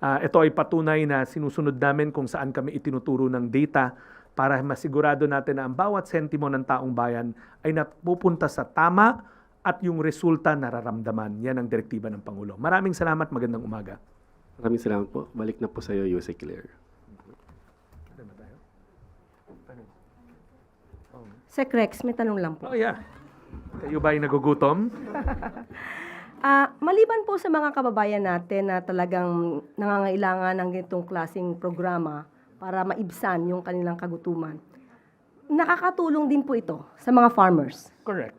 Ito ay patunay na sinusunod namin kung saan kami itinuturo ng data para masigurado natin na ang bawat sentimo ng taong bayan ay napupunta sa tama at yung resulta nararamdaman. Yan ang direktiba ng Pangulo. Maraming salamat. Magandang umaga. Maraming salamat po. Balik na po sa iyo, Yusek Claire. Sec Rex, may tanong lang po. Oh yeah. Kayo ba ay nagugutom? Maliban po sa mga kababayan natin na talagang nangangailangan ng ganitong klaseng programa para maibsan yung kanilang kagutuman, nakakatulong din po ito sa mga farmers. Correct.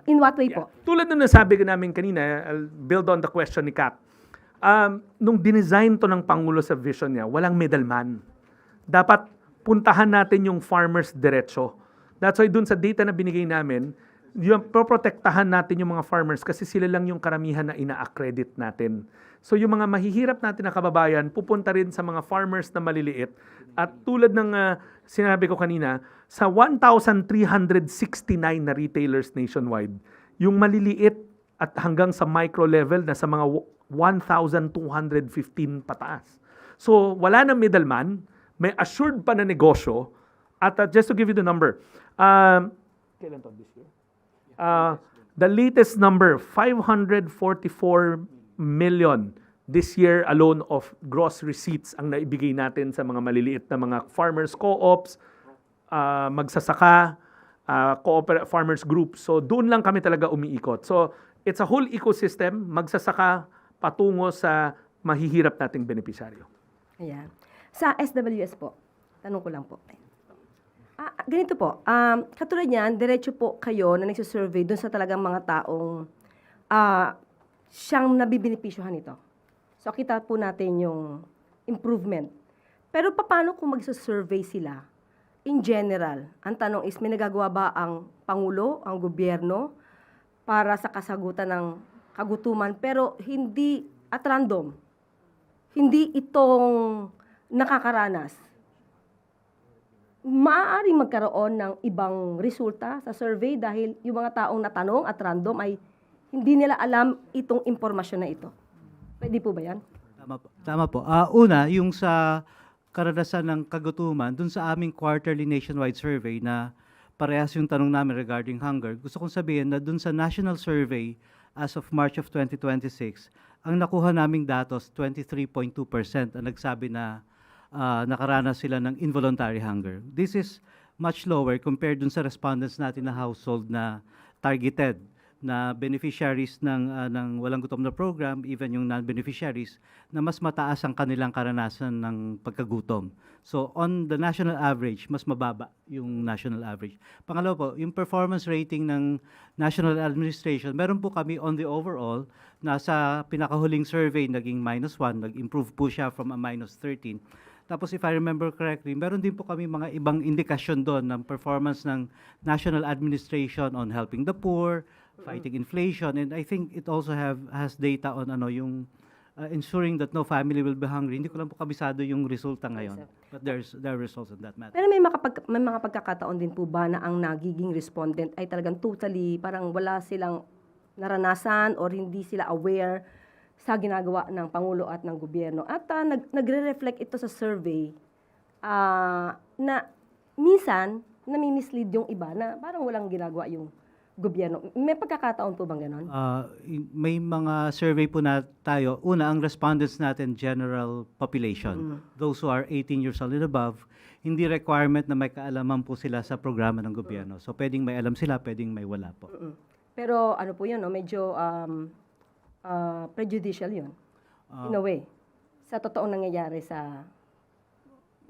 In what way po? Tulad nung nasabi ko namin kanina, I'll build on the question ni Kat. Nung dinesign to ng Pangulo sa vision niya, walang middleman. Dapat puntahan natin yung farmers diretso. That's why dun sa data na binigay namin, yung proprotektahan natin yung mga farmers kasi sila lang yung karamihan na ina-accredit natin. So yung mga mahihirap natin na kababayan, pupunta rin sa mga farmers na maliliit. At tulad ng sinabi ko kanina, sa 1,369 na retailers nationwide, yung maliliit at hanggang sa micro level na sa mga 1,215 pataas. So wala nang middleman, may assured pa na negosyo. At just to give you the number, kailan to this year? The latest number, 544 million this year alone of gross receipts ang naibigay natin sa mga maliliit na mga farmers co-ops, magsasaka, farmers groups. So doon lang kami talaga umiikot. So it's a whole ecosystem, magsasaka patungo sa mahihirap nating benepisyaryo. Ayan. Sa SWS po, tanong ko lang po. Ganito po, katulad niyan, diretso po kayo na nagsisurvey dun sa talagang mga taong siyang nabibenepisyohan nito. So, kita po natin yung improvement. Pero paano kung magsisurvey sila? In general, ang tanong is, may nagagawa ba ang Pangulo, ang gobyerno, para sa kasagutan ng kagutuman, pero hindi at random. Hindi itong nakakaranas maaaring magkaroon ng ibang resulta sa survey dahil yung mga taong natanong at random ay hindi nila alam itong impormasyon na ito. Pwede po ba yan? Tama po. Tama po. Una, yung sa karanasan ng kagutuman, dun sa aming quarterly nationwide survey na parehas yung tanong namin regarding hunger, gusto kong sabihin na dun sa national survey as of March of 2026, ang nakuha naming datos, 23.2% ang nagsabi na nakaranas sila ng involuntary hunger. This is much lower compared dun sa respondents natin na household na targeted na beneficiaries ng walang gutom na program, even yung non-beneficiaries, na mas mataas ang kanilang karanasan ng pagkagutom. So on the national average, mas mababa yung national average. Pangalawa po, yung performance rating ng National Administration, meron po kami on the overall, nasa pinakahuling survey naging -1, nag-improve po siya from a -13. Tapos if I remember correctly, meron din po kami mga ibang indikasyon doon ng performance ng National Administration on helping the poor, fighting inflation, and I think it also has data on yung ensuring that no family will be hungry. Hindi ko lang po kabisado yung resulta ngayon. But there are results on that matter. Pero may mga pagkakataon din po ba na ang nagiging respondent ay talagang totally parang wala silang naranasan or hindi sila aware sa ginagawa ng Pangulo at ng gobyerno. At nagre-reflect ito sa survey na minsan nami-mislead yung iba na parang walang ginagawa yung gobyerno. May pagkakataon po bang ganon? May mga survey po na tayo. Una, ang respondents natin, general population. Those who are 18 years old and above, hindi requirement na may kaalaman po sila sa programa ng gobyerno. So, pwedeng may alam sila, pwedeng may wala po. Pero ano po yun, medyo prejudicial yun. In a way. Sa totoong nangyayari sa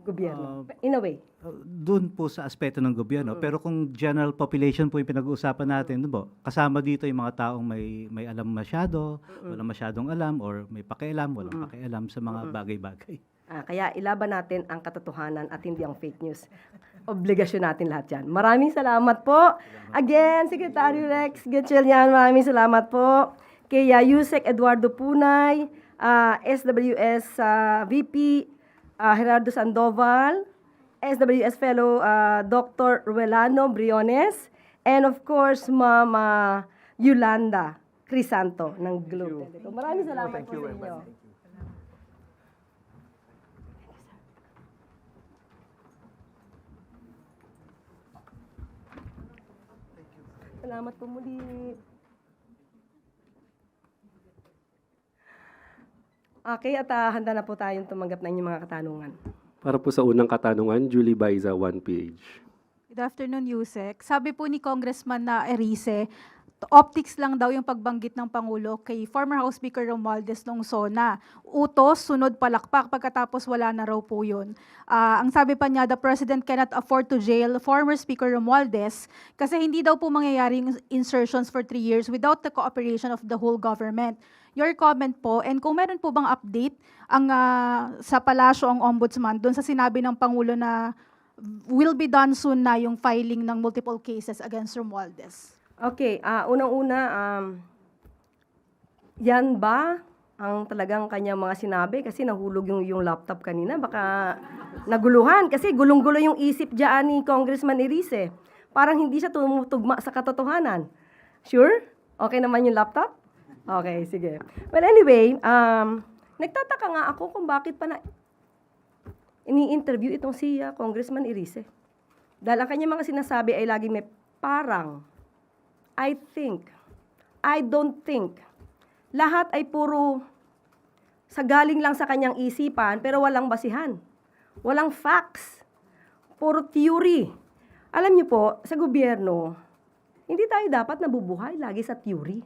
gobyerno. In a way. Doon po sa aspeto ng gobyerno. Pero kung general population po yung pinag-uusapan natin, po, kasama dito yung mga taong may alam masyado, walang masyadong alam, or may pakialam, walang pakialam sa mga bagay-bagay. Kaya ilaban natin ang katotohanan at hindi ang fake news. Obligasyon natin lahat yan. Maraming salamat po. Again, Secretary Rex Gatchalian, maraming salamat po. Kay Yusek Eduardo Punay, SWS VP Gerardo Sandoval, SWS Fellow Dr. Ruelano Briones, and of course, Mama Yolanda Crisanto ng Globe Telecom. Maraming salamat po sa inyo. Salamat po muli. Okay, at handa na po tayong tumanggap ng inyong mga katanungan. Para po sa unang katanungan, Julie Baiza, 1PH. Good afternoon, Yusek. Sabi po ni Congressman na Erice, optics lang daw yung pagbanggit ng Pangulo kay former House Speaker Romualdez nung SONA. Utos, sunod palakpak, pagkatapos wala na raw po yun. Ang sabi pa niya, the President cannot afford to jail former Speaker Romualdez kasi hindi daw po mangyayari yung insertions for 3 years without the cooperation of the whole government. Your comment po, and kung meron po bang update ang sa palasyo ang ombudsman doon sa sinabi ng Pangulo na will be done soon na yung filing ng multiple cases against Romualdez? Okay, unang-una, yan ba ang talagang kanyang mga sinabi? Kasi nahulog yung laptop kanina, baka naguluhan. Kasi gulong-gulo yung isip dyan ni Congressman Erice. Parang hindi siya tumutugma sa katotohanan. Sure? Okay naman yung laptop? Okay, sige. Well, anyway, nagtataka nga ako kung bakit pa na ini-interview itong si Congressman Erice. Dahil ang kanyang mga sinasabi ay laging may parang, I think, I don't think. Lahat ay puro sa galing lang sa kanyang isipan pero walang basihan. Walang facts. Puro theory. Alam niyo po, sa gobyerno, hindi tayo dapat nabubuhay lagi sa theory.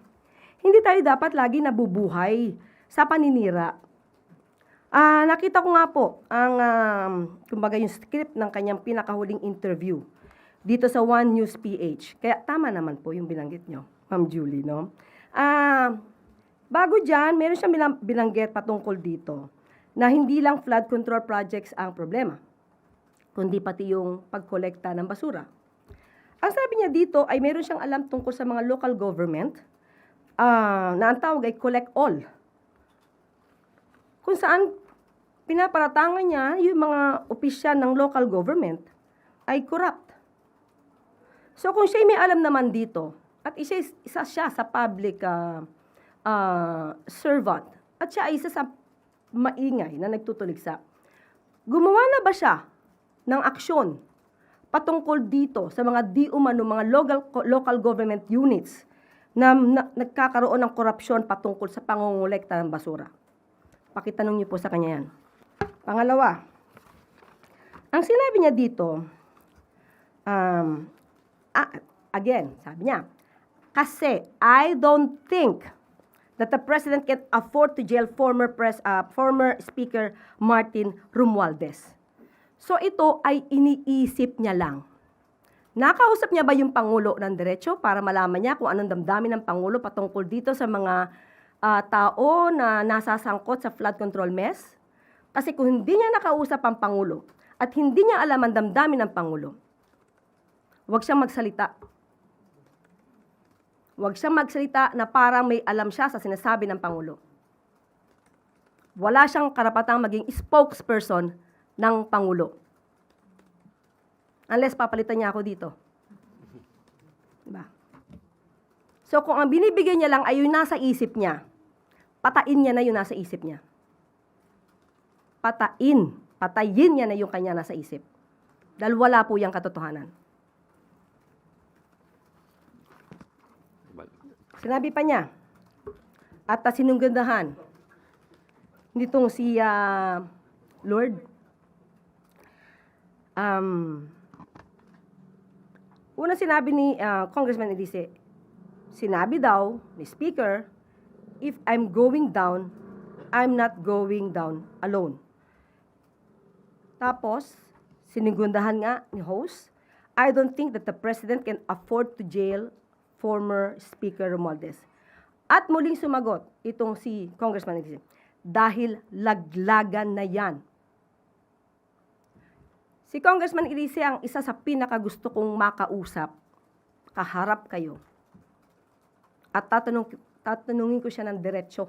Hindi tayo dapat lagi nabubuhay sa paninira. Nakita ko nga po ang, kumbaga yung script ng kanyang pinakahuling interview dito sa One News PH. Kaya tama naman po yung binanggit nyo, Ma'am Julie, no? Bago dyan, meron siyang binanggit patungkol dito na hindi lang flood control projects ang problema, kundi pati yung pagkolekta ng basura. Ang sabi niya dito ay meron siyang alam tungkol sa mga local government na ang tawag ay collect all. Kung saan pinaparatangan niya yung mga opisyal ng local government ay corrupt. So kung siya may alam naman dito, at isa siya sa public servant, at siya ay isa sa maingay na nagtutuligsa, gumawa na ba siya ng aksyon patungkol dito sa mga di umano mga local government units na nagkakaroon ng korupsyon patungkol sa pangongolekta ng basura? Pakitanong niyo po sa kanya yan. Pangalawa, ang sinabi niya dito, again, sabi niya, kasi I don't think that the President can afford to jail former Speaker Martin Romualdez. So ito ay iniisip niya lang. Nakausap niya ba yung Pangulo ng diretso para malaman niya kung anong damdamin ng Pangulo patungkol dito sa mga tao na nasasangkot sa flood control mess? Kasi kung hindi niya nakausap ang Pangulo at hindi niya alam ang damdamin ng Pangulo, huwag siyang magsalita. Huwag siyang magsalita na parang may alam siya sa sinasabi ng Pangulo. Wala siyang karapatang maging spokesperson ng Pangulo. Unless papalitan niya ako dito. Diba? So kung ang binibigay niya lang ay yung nasa isip niya, patain niya na yung nasa isip niya. Patayin niya na yung kanya nasa isip. Dahil wala po yung katotohanan. Sinabi pa niya, at sinunggandahan nitong si Lord, una sinabi ni Congressman Elise, sinabi daw ni Speaker, if I'm going down, I'm not going down alone. Tapos, sinunggandahan nga ni host, I don't think that the President can afford to jail former Speaker Romualdez. At muling sumagot itong si Congressman Elise, dahil laglagan na yan. Si Congressman Elise ang isa sa pinakagusto kong makausap, kaharap kayo. At tatanungin ko siya ng diretsyo,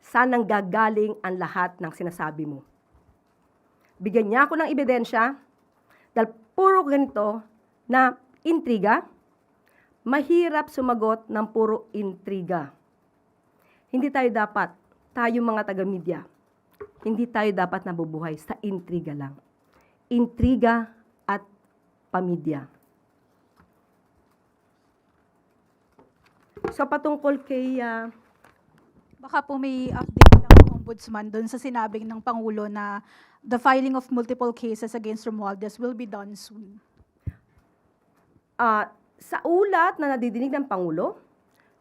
saan nang gagaling ang lahat ng sinasabi mo? Bigyan niya ako ng ebidensya, dahil puro ganito na intriga, mahirap sumagot ng puro intriga. Hindi tayo dapat, tayo mga taga-media, hindi tayo dapat nabubuhay sa intriga lang. Intriga at pamidya. So patungkol kay... Baka po may update ng Ombudsman doon sa sinabing ng Pangulo na the filing of multiple cases against Romualdez will be done soon. Sa ulat na nadidinig ng Pangulo,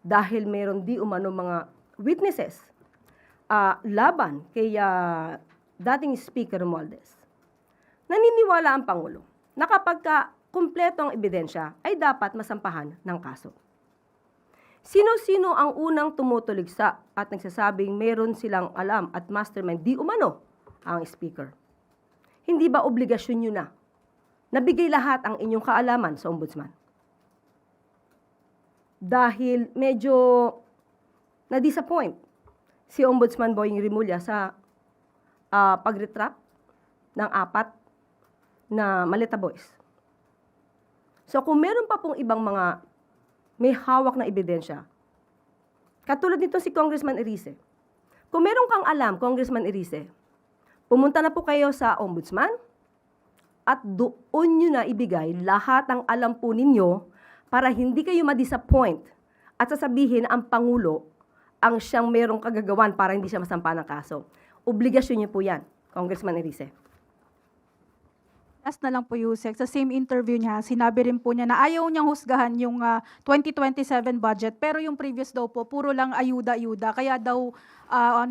dahil mayroon di umano mga witnesses laban kay dating Speaker Romualdez, naniniwala ang Pangulo na kapag kumpleto ang ebidensya ay dapat masampahan ng kaso. Sino-sino ang unang tumutuligsa at nagsasabing meron silang alam at mastermind di umano ang Speaker? Hindi ba obligasyon nyo na nabigay lahat ang inyong kaalaman sa Ombudsman? Dahil medyo na-disappoint si Ombudsman Boying Rimulya sa pag-retract ng 4 na Maleta Boys. So kung meron pa pong ibang mga may hawak na ebidensya, katulad nito si Congressman Erice, kung meron kang alam, Congressman Erice, pumunta na po kayo sa Ombudsman at doon nyo na ibigay lahat ng alam po ninyo para hindi kayo ma-disappoint at sasabihin ang Pangulo ang siyang merong kagagawan para hindi siya masampa ng kaso. Obligasyon niyo po yan, Congressman Erice. Last na lang po, Yusek, sa same interview niya, sinabi rin po niya na ayaw niyang husgahan yung 2027 budget, pero yung previous daw po, puro lang ayuda-ayuda, kaya daw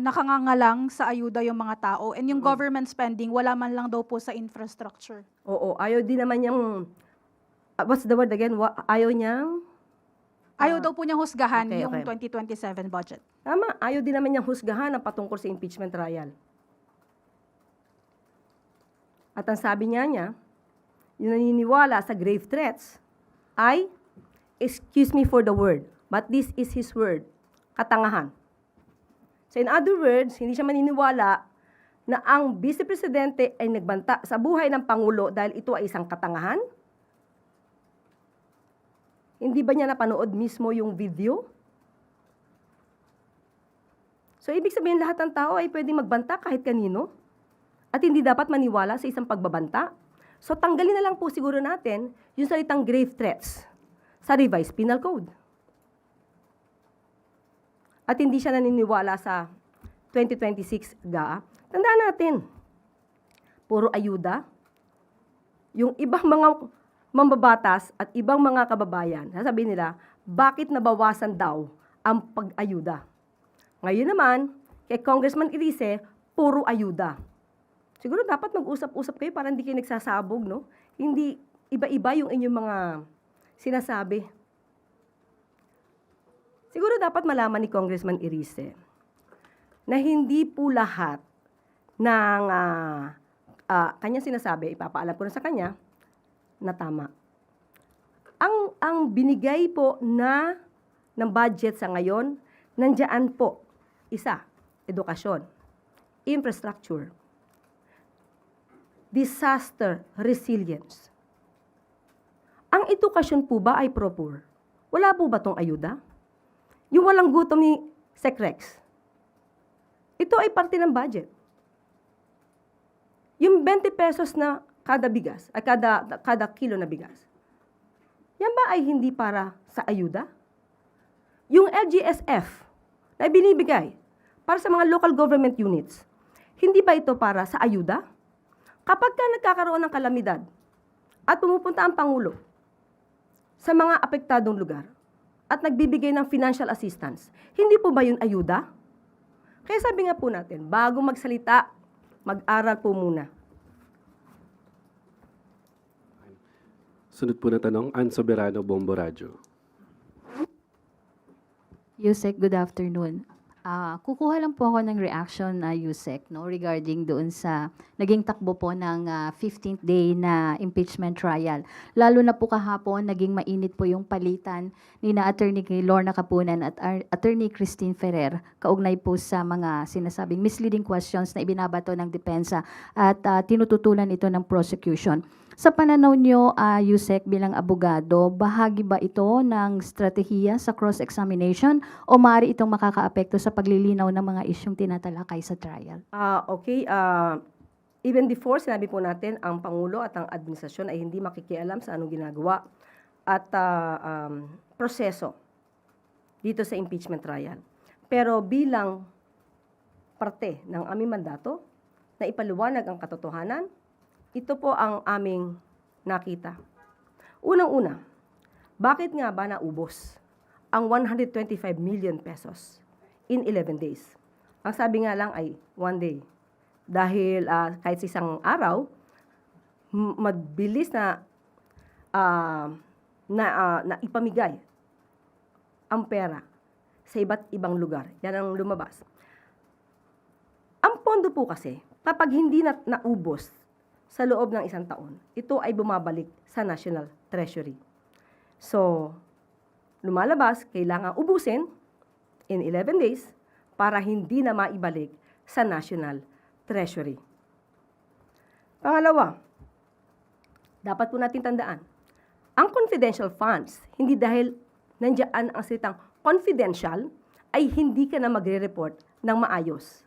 nakangangalang sa ayuda yung mga tao. And yung government spending, wala man lang daw po sa infrastructure. Oo, ayaw din naman niyang, what's the word again? Ayaw niyang? Ayaw daw po niyang husgahan Okay, yung okay. 2027 budget. Tama, ayaw din naman niyang husgahan ang patungkol sa impeachment trial. At ang sabi niya, yung naniniwala sa grave threats ay, excuse me for the word, but this is his word, katangahan. So in other words, hindi siya maniniwala na ang Vice Presidente ay nagbanta sa buhay ng Pangulo dahil ito ay isang katangahan? Hindi ba niya napanood mismo yung video? So, ibig sabihin lahat ng tao ay pwedeng magbanta kahit kanino at hindi dapat maniwala sa isang pagbabanta. So, tanggalin na lang po siguro natin yung salitang grave threats sa Revised Penal Code. At hindi siya naniniwala sa 2026 GAA. Tandaan natin, puro ayuda. Yung ibang mga mambabatas at ibang mga kababayan, sasabihin nila, bakit nabawasan daw ang pag-ayuda? Ngayon naman, kay Congressman Irice, puro ayuda. Siguro dapat mag-usap-usap kayo para hindi kayo nagsasabog, no? Hindi iba-iba yung inyong mga sinasabi. Siguro dapat malaman ni Congressman Irice na hindi po lahat ng kanyang sinasabi, ipapaalam ko na sa kanya, na tama. Ang binigay po ng budget sa ngayon, nandiyan po, isa, edukasyon, infrastructure, disaster resilience. Ang edukasyon po ba ay pro-poor? Wala po ba tong ayuda? Yung walang gutom ni Secrex, ito ay parte ng budget. Yung 20 pesos na kada bigas, ay kada kilo na bigas, yan ba ay hindi para sa ayuda? Yung LGSF na binibigay para sa mga local government units, hindi ba ito para sa ayuda? Kapag ka nagkakaroon ng kalamidad at pumupunta ang Pangulo sa mga apektadong lugar at nagbibigay ng financial assistance, hindi po ba yun ayuda? Kaya sabi nga po natin, bago magsalita, mag-aral po muna. Sunod po na tanong, Ann Soberano, Bombo Radyo. Yusek, good afternoon. Kukuha lang po ako ng reaction na Yusek, no, regarding doon sa naging takbo po ng 15th day na impeachment trial. Lalo na po kahapon, naging mainit po yung palitan ni na Attorney Lorna Capunan at Attorney Christine Ferrer kaugnay po sa mga sinasabing misleading questions na ibinabato ng depensa at tinututulan ito ng prosecution. Sa pananaw nyo, Yusek, bilang abogado, bahagi ba ito ng strategiya sa cross-examination o maaari itong makakaapekto sa paglilinaw ng mga isyong tinatalakay sa trial? Okay. Even before, sinabi po natin, ang Pangulo at ang administrasyon ay hindi makikialam sa anong ginagawa at proseso dito sa impeachment trial. Pero bilang parte ng aming mandato na ipaliwanag ang katotohanan, ito po ang aming nakita. Unang-una, bakit nga ba naubos ang 125 million pesos in 11 days? Ang sabi nga lang ay 1 day. Dahil kahit sa isang araw, mabilis na ipamigay ang pera sa iba't ibang lugar. Yan ang lumabas. Ang pondo po kasi, kapag hindi naubos sa loob ng isang taon, ito ay bumabalik sa National Treasury. So, lumalabas, kailangan ubusin in 11 days para hindi na maibalik sa National Treasury. Pangalawa, dapat po natin tandaan, ang confidential funds, hindi dahil nandiyan ang salitang confidential, ay hindi ka na magre-report ng maayos.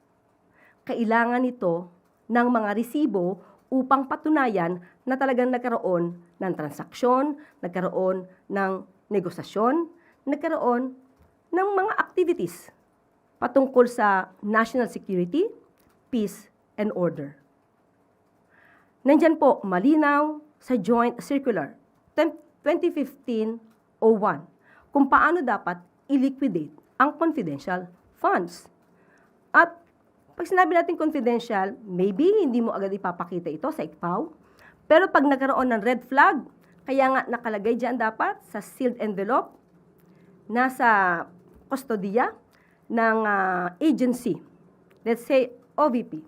Kailangan ito ng mga resibo upang patunayan na talagang nagkaroon ng transaksyon, nagkaroon ng negosasyon, nagkaroon ng mga activities patungkol sa national security, peace, and order. Nandyan po, malinaw sa Joint Circular 2015-01 kung paano dapat i-liquidate ang confidential funds. At pag sinabi natin confidential, maybe hindi mo agad ipapakita ito sa ICPAW, pero pag nagkaroon ng red flag, kaya nga nakalagay dyan dapat sa sealed envelope, nasa kustodiya ng agency, let's say OVP,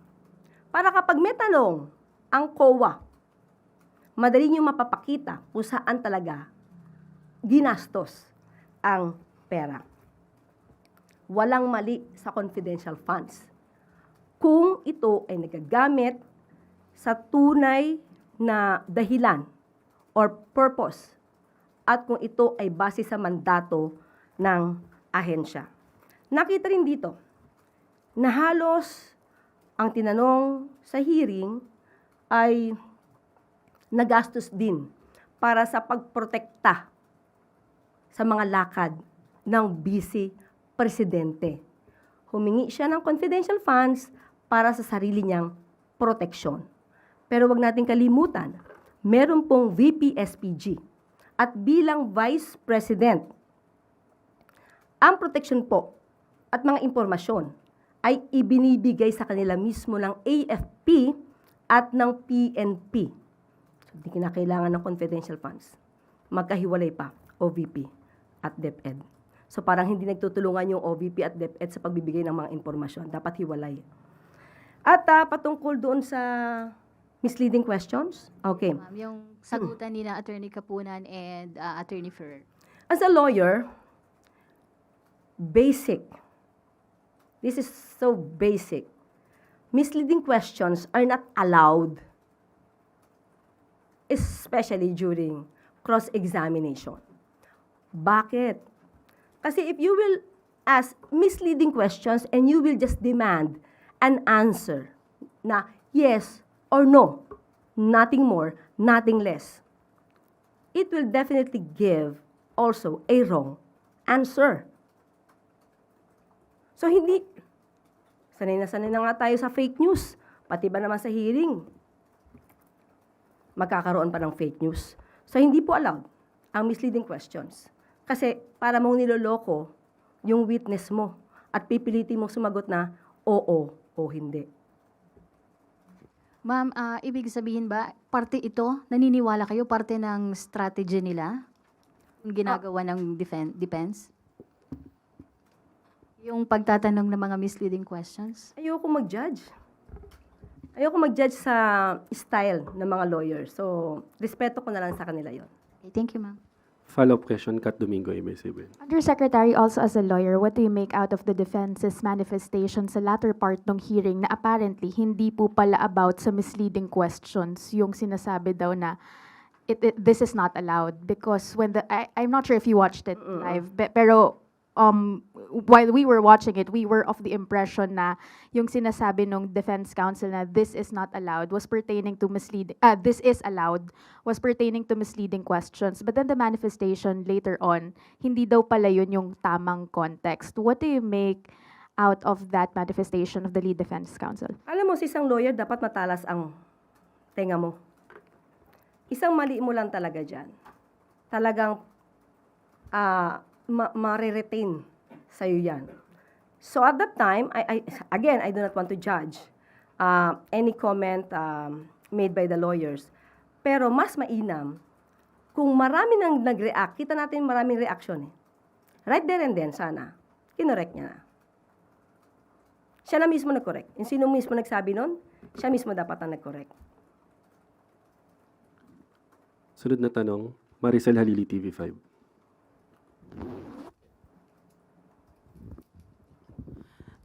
para kapag may tanong ang COA, madali nyo mapapakita kung saan talaga ginastos ang pera. Walang mali sa confidential funds. kung ito ay nagagamit sa tunay na dahilan or purpose at kung ito ay base sa mandato ng ahensya. Nakita rin dito na halos ang tinanong sa hearing ay nagastos din para sa pagprotekta sa mga lakad ng vice presidente. Humingi siya ng confidential funds para sa sarili niyang proteksyon. Pero wag nating kalimutan, meron pong VP SPG at bilang Vice President, ang proteksyon po at mga impormasyon ay ibinibigay sa kanila mismo ng AFP at ng PNP. So, hindi kinakailangan ng confidential funds. Magkahiwalay pa, OVP at DepEd. So parang hindi nagtutulungan yung OVP at DepEd sa pagbibigay ng mga impormasyon. Dapat hiwalay. At patungkol doon sa misleading questions, okay. Ma'am, yung sagutan ni na Attorney Kapunan and Attorney Ferrer. As a lawyer, basic. This is so basic. Misleading questions are not allowed, especially during cross-examination. Bakit? Kasi if you will ask misleading questions and you will just demand an answer na yes or no, nothing more, nothing less, it will definitely give also a wrong answer. So hindi, sanay na nga tayo sa fake news, pati ba naman sa hearing, magkakaroon pa ng fake news. So hindi po allowed ang misleading questions. Kasi para mong niloloko yung witness mo at pipilitin mong sumagot na oo o hindi. Ma'am, ibig sabihin ba, parte ito, naniniwala kayo, parte ng strategy nila? Yung ginagawa ng defense? Yung pagtatanong ng mga misleading questions? Ayoko mag-judge. Ayoko mag-judge sa style ng mga lawyers. So, respeto ko na lang sa kanila yon. Okay, thank you, ma'am. Follow-up question, Kat Domingo, ABS-CBN. Undersecretary, also as a lawyer, what do you make out of the defense's manifestation sa latter part ng hearing na apparently hindi po pala about sa misleading questions yung sinasabi daw na this is not allowed because when I'm not sure if you watched it live, pero while we were watching it, we were of the impression na yung sinasabi ng defense counsel na this is not allowed was pertaining to this is allowed was pertaining to misleading questions. But then the manifestation later on, hindi daw pala yun yung tamang context. What do you make out of that manifestation of the lead defense counsel? Alam mo, sa isang lawyer, dapat matalas ang tenga mo. Isang mali mo lang talaga dyan. Talagang ma-retain sa'yo yan. So at that time, again, I do not want to judge any comment made by the lawyers. Pero mas mainam, kung marami nang nag-react, kita natin maraming reaction eh. Right there and then, sana, kinorek niya na. Siya na mismo nag-correct. Yung sino mismo nagsabi nun, siya mismo dapat ang nag-correct. Sunod na tanong, Maricel Halili, TV5.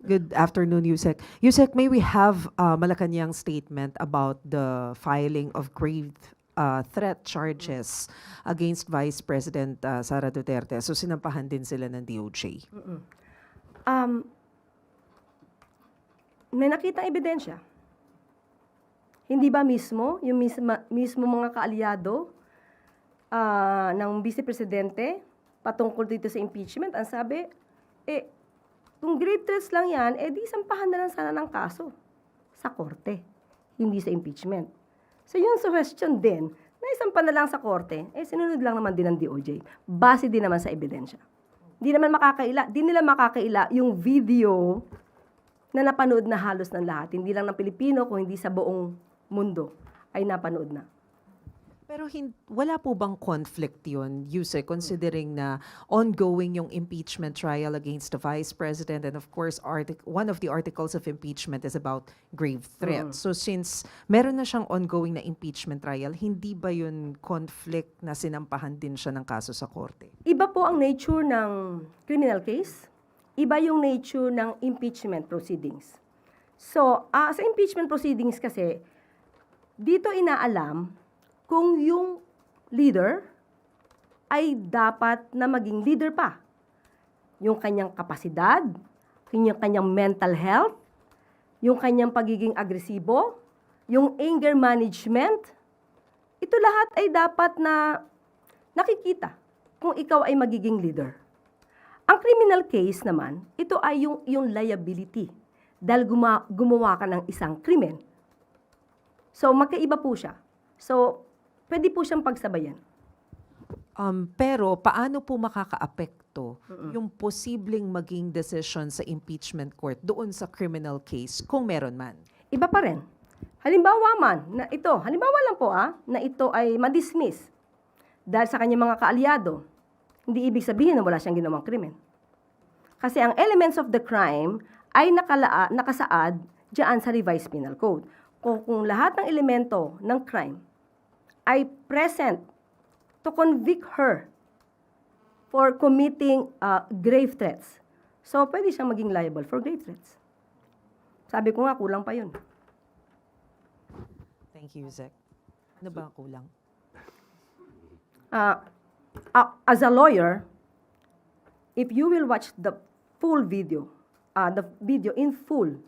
Good afternoon, Yusek. Yusek, may we have Malacanang statement about the filing of grave threat charges against Vice President Sara Duterte? So sinampahan din sila ng DOJ. May nakitang ebidensya. Hindi ba mismo, yung mismo mga kaalyado ng Vice Presidente patungkol dito sa impeachment, ang sabi, kung grave threats lang yan, di sampahan na lang sana ng kaso sa korte, hindi sa impeachment. So yung suggestion din, na isampa na lang sa korte, sinunod lang naman din ng DOJ. Base din naman sa ebidensya. Di nila makakaila yung video na napanood na halos ng lahat. Hindi lang ng Pilipino, kung hindi sa buong mundo ay napanood na. Pero wala po bang conflict yun, Yusek, considering na ongoing yung impeachment trial against the Vice President and of course, one of the articles of impeachment is about grave threats. So since meron na siyang ongoing na impeachment trial, hindi ba yun conflict na sinampahan din siya ng kaso sa korte? Iba po ang nature ng criminal case, iba yung nature ng impeachment proceedings. So, sa impeachment proceedings kasi, dito inaalam kung yung leader ay dapat na maging leader pa. Yung kanyang kapasidad, yung kanyang mental health, yung kanyang pagiging agresibo, yung anger management, ito lahat ay dapat na nakikita kung ikaw ay magiging leader. Ang criminal case naman, ito ay yung liability dahil gumawa ka ng isang krimen. So, magkaiba po siya. So, pwede po siyang pagsabayan. Pero paano po makakaapekto yung posibleng maging decision sa impeachment court doon sa criminal case kung meron man? Iba pa rin. Halimbawa man, halimbawa lang po na ito ay madismiss dahil sa kanyang mga kaalyado. Hindi ibig sabihin na wala siyang ginawang krimen. Kasi ang elements of the crime ay nakasaad diyan sa revised penal code. Kung lahat ng elemento ng crime ay present to convict her for committing grave threats. So, pwede siyang maging liable for grave threats. Sabi ko nga, kulang pa yun. Thank you, Zek. Ano ba ang kulang? As a lawyer, if you will watch the full video, the video in full,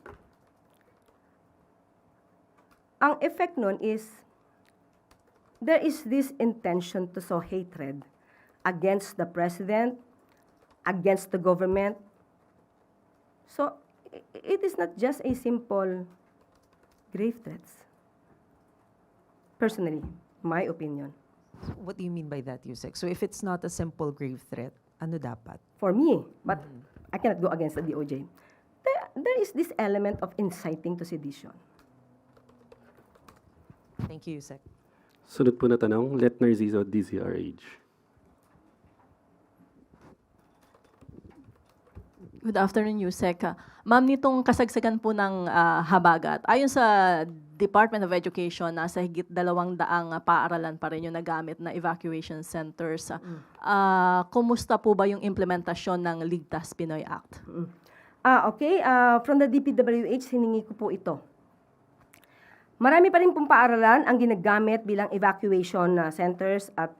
ang effect nun is, there is this intention to sow hatred against the president, against the government. So, it is not just a simple grave threats. Personally, my opinion. What do you mean by that, Yusek? So if it's not a simple grave threat, ano dapat? For me, but I cannot go against the DOJ. There is this element of inciting to sedition. Thank you, Yusek. Sunod po na tanong, Let Narciso, DZRH. Good afternoon, Yusek. Ma'am, nitong kasagsagan po ng habagat, ayon sa Department of Education, nasa higit 200 paaralan pa rin yung nagamit na evacuation centers. Kumusta po ba yung implementasyon ng Ligtas Pinoy Act? Okay. From the DPWH, hiningi ko po ito. Marami pa rin pong paaralan ang ginagamit bilang evacuation centers at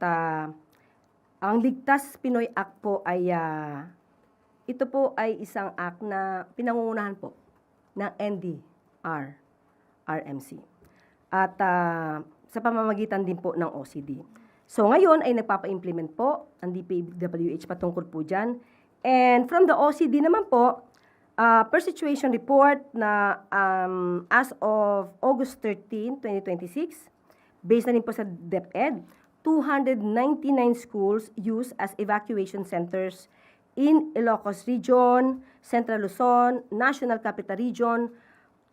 ang Ligtas Pinoy Act po ay ito po ay isang act na pinangungunahan po ng NDR, RMC. At sa pamamagitan din po ng OCD. So ngayon ay nagpapa-implement po ang DPWH patungkol po dyan. And from the OCD naman po, per situation report na as of August 13, 2026, based na rin po sa DepEd, 299 schools used as evacuation centers in Ilocos Region, Central Luzon, National Capital Region,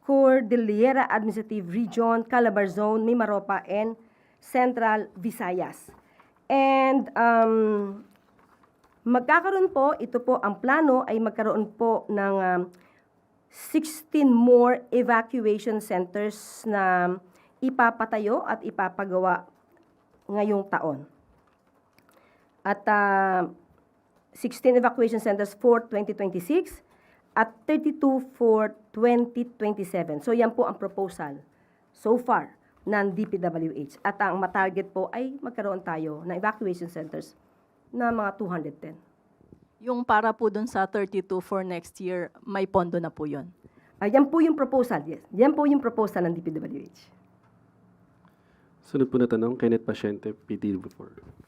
Cordillera Administrative Region, Calabar Zone, Mimaropa, and Central Visayas. And magkakaroon po, ito po ang plano ay magkaroon po ng 16 more evacuation centers na ipapatayo at ipapagawa ngayong taon. At 16 evacuation centers for 2026 at 32 for 2027. So yan po ang proposal so far ng DPWH. At ang matarget po ay magkaroon tayo ng evacuation centers na mga 210. Yung para po dun sa 32 for next year, may pondo na po yun? Yan po yung proposal, yes. Yan po yung proposal ng DPWH. Sunod po na tanong, Kenneth Pasyente, PTV4.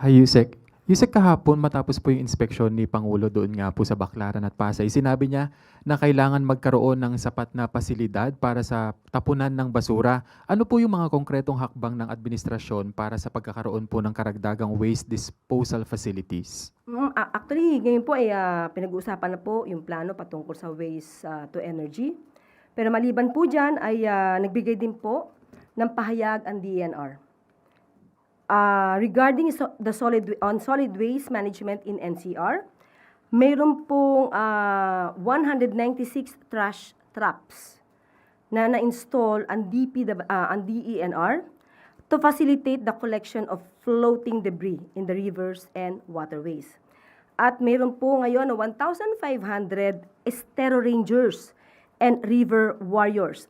Hi, Yusek. Yusek, kahapon matapos po yung inspeksyon ni Pangulo doon nga po sa Baclaran at Pasay, sinabi niya na kailangan magkaroon ng sapat na pasilidad para sa tapunan ng basura. Ano po yung mga konkretong hakbang ng administrasyon para sa pagkakaroon po ng karagdagang waste disposal facilities? Actually, ngayon po ay pinag-uusapan na po yung plano patungkol sa waste to energy. Pero maliban po dyan ay nagbigay din po ng pahayag ang DENR. Regarding the solid waste management in NCR, mayroon pong 196 trash traps na na-install ang DENR to facilitate the collection of floating debris in the rivers and waterways. At mayroon po ngayon 1,500 Estero Rangers and River Warriors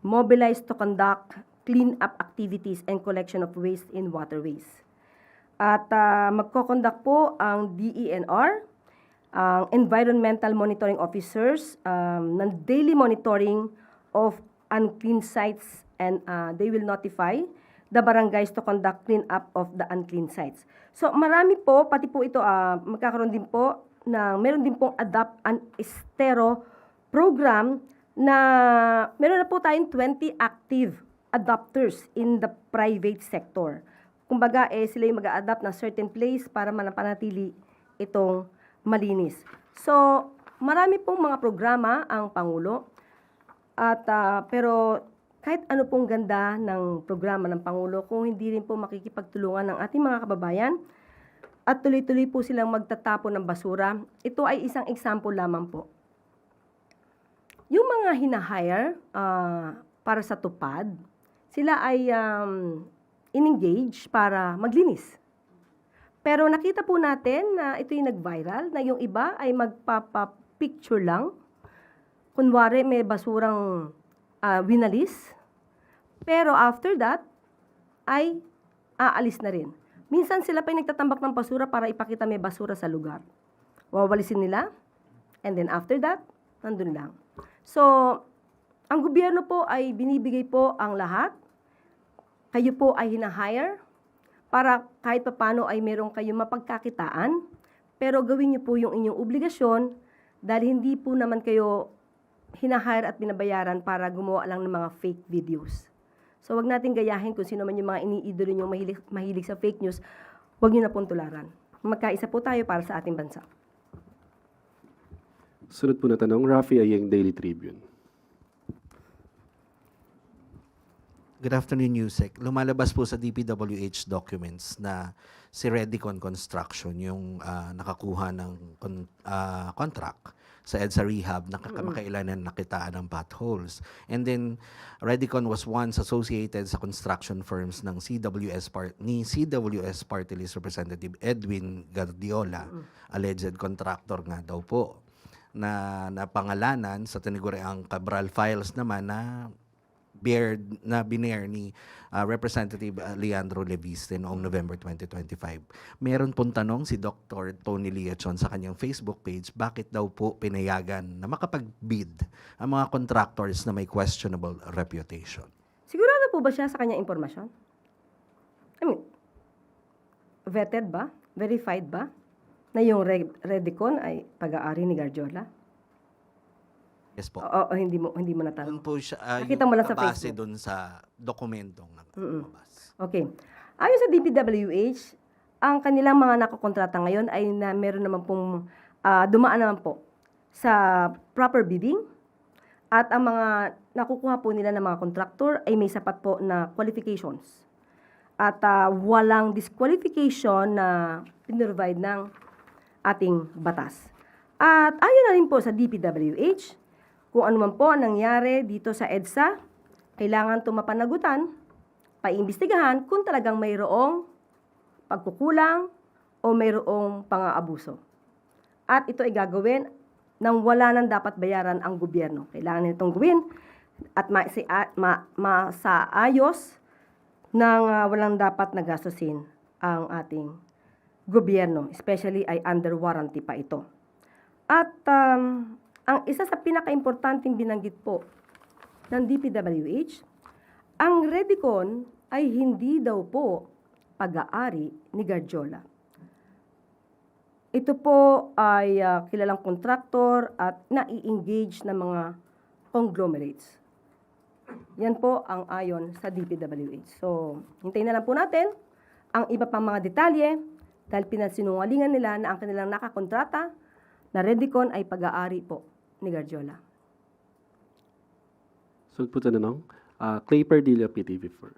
mobilized to conduct clean-up activities and collection of waste in waterways. At magko-conduct po ang DENR, ang Environmental Monitoring Officers, ng daily monitoring of unclean sites, and they will notify the barangays to conduct clean-up of the unclean sites. So marami po, pati po ito, magkakaroon din po, meron din pong Adopt an Estero program na meron na po tayong 20 active adopters in the private sector. Kumbaga, sila yung mag-a-adapt ng certain place para manapanatili itong malinis. So, marami pong mga programa ang Pangulo. At, pero kahit ano pong ganda ng programa ng Pangulo, kung hindi rin po makikipagtulungan ng ating mga kababayan at tuloy-tuloy po silang magtatapon ng basura, ito ay isang example lamang po. Yung mga hinahire para sa tupad, sila ay in-engage para maglinis. Pero nakita po natin na ito yung nag-viral, na yung iba ay magpapa-picture lang. Kunwari may basurang winalis, pero after that, ay aalis na rin. Minsan sila pa yung nagtatambak ng basura para ipakita may basura sa lugar. Wawalisin nila, and then after that, nandun lang. So, ang gobyerno po ay binibigay po ang lahat. Kayo po ay hinahire para kahit papano ay meron kayong mapagkakitaan, pero gawin niyo po yung inyong obligasyon dahil hindi po naman kayo hinahire at binabayaran para gumawa lang ng mga fake videos. So, wag natin gayahin kung sino man yung mga iniidolo nyo mahilig sa fake news, wag nyo na pong tularan. Magkaisa po tayo para sa ating bansa. Sunod po na tanong, Rafi Ayeng, Daily Tribune. Good afternoon, Yusek. Lumalabas po sa DPWH documents na si Redicon Construction yung nakakuha ng contract sa EDSA Rehab na kamakailanan nakitaan ng potholes. And then, Redicon was once associated sa construction firms ng CWS Party List Representative Edwin Guardiola, alleged contractor nga daw po, na pangalanan sa tinaguriang Cabral Files naman na binair ni Representative Leandro Leviste noong November 2025. Meron pong tanong si Dr. Tony Leachon sa kanyang Facebook page, bakit daw po pinayagan na makapag-bid ang mga contractors na may questionable reputation? Sigurado po ba siya sa kanyang impormasyon? I mean, vetted ba? Verified ba? Na yung Redicon ay pag-aari ni Guardiola? Yes po. O hindi mo natanong? Doon po siya, Nakita mo lang sa base Facebook? doon sa dokumentong nabas. Okay. Ayon sa DPWH, ang kanilang mga nakakontrata ngayon ay meron naman pong dumaan naman po sa proper bidding at ang mga nakukuha po nila ng mga contractor ay may sapat po na qualifications. At walang disqualification na pinrovide ng ating batas. At ayon na rin po sa DPWH, kung ano man po ang nangyari dito sa EDSA, kailangan ito mapanagutan, paimbestigahan kung talagang mayroong pagkukulang o mayroong pang-aabuso. At ito ay gagawin nang wala nang dapat bayaran ang gobyerno. Kailangan nitong gawin at masaayos nang walang dapat nagastusin ang ating gobyerno. Especially ay under warranty pa ito. At ang isa sa pinaka-importanting binanggit po ng DPWH, ang Redicon ay hindi daw po pag-aari ni Guardiola. Ito po ay kilalang kontraktor at nai-engage na mga conglomerates. Yan po ang ayon sa DPWH. So, hintayin na lang po natin ang iba pang mga detalye dahil pinasinungalingan nila na ang kanilang nakakontrata na Redicon ay pag-aari po ni Guardiola. Sunod po na tanong, Clay Pardilla, PTV4.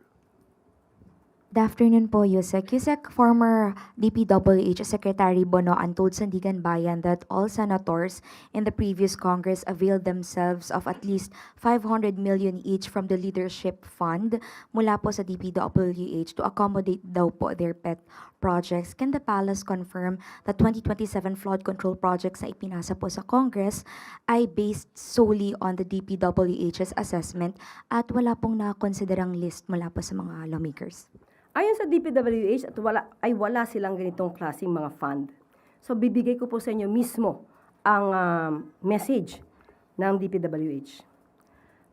Good afternoon po, Yusek. Yusek, former DPWH Secretary Bonoan told Sandigan Bayan that all senators in the previous Congress availed themselves of at least 500 million each from the Leadership Fund mula po sa DPWH to accommodate daw po their pet projects. Can the Palace confirm that 2027 flood control projects na ipinasa po sa Congress ay based solely on the DPWH's assessment at wala pong nakonsiderang list mula po sa mga lawmakers? Ayon sa DPWH, at wala silang ganitong klaseng mga fund. So bibigay ko po sa inyo mismo ang message ng DPWH.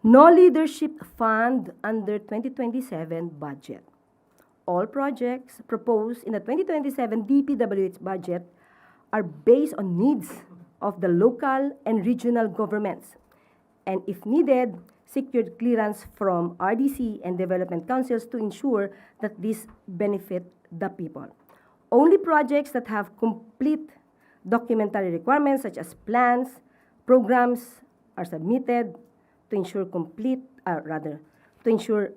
No leadership fund under 2027 budget. All projects proposed in the 2027 DPWH budget are based on needs of the local and regional governments, and if needed, secured clearance from RDC and development councils to ensure that these benefit the people. Only projects that have complete documentary requirements such as plans, programs are submitted to ensure to ensure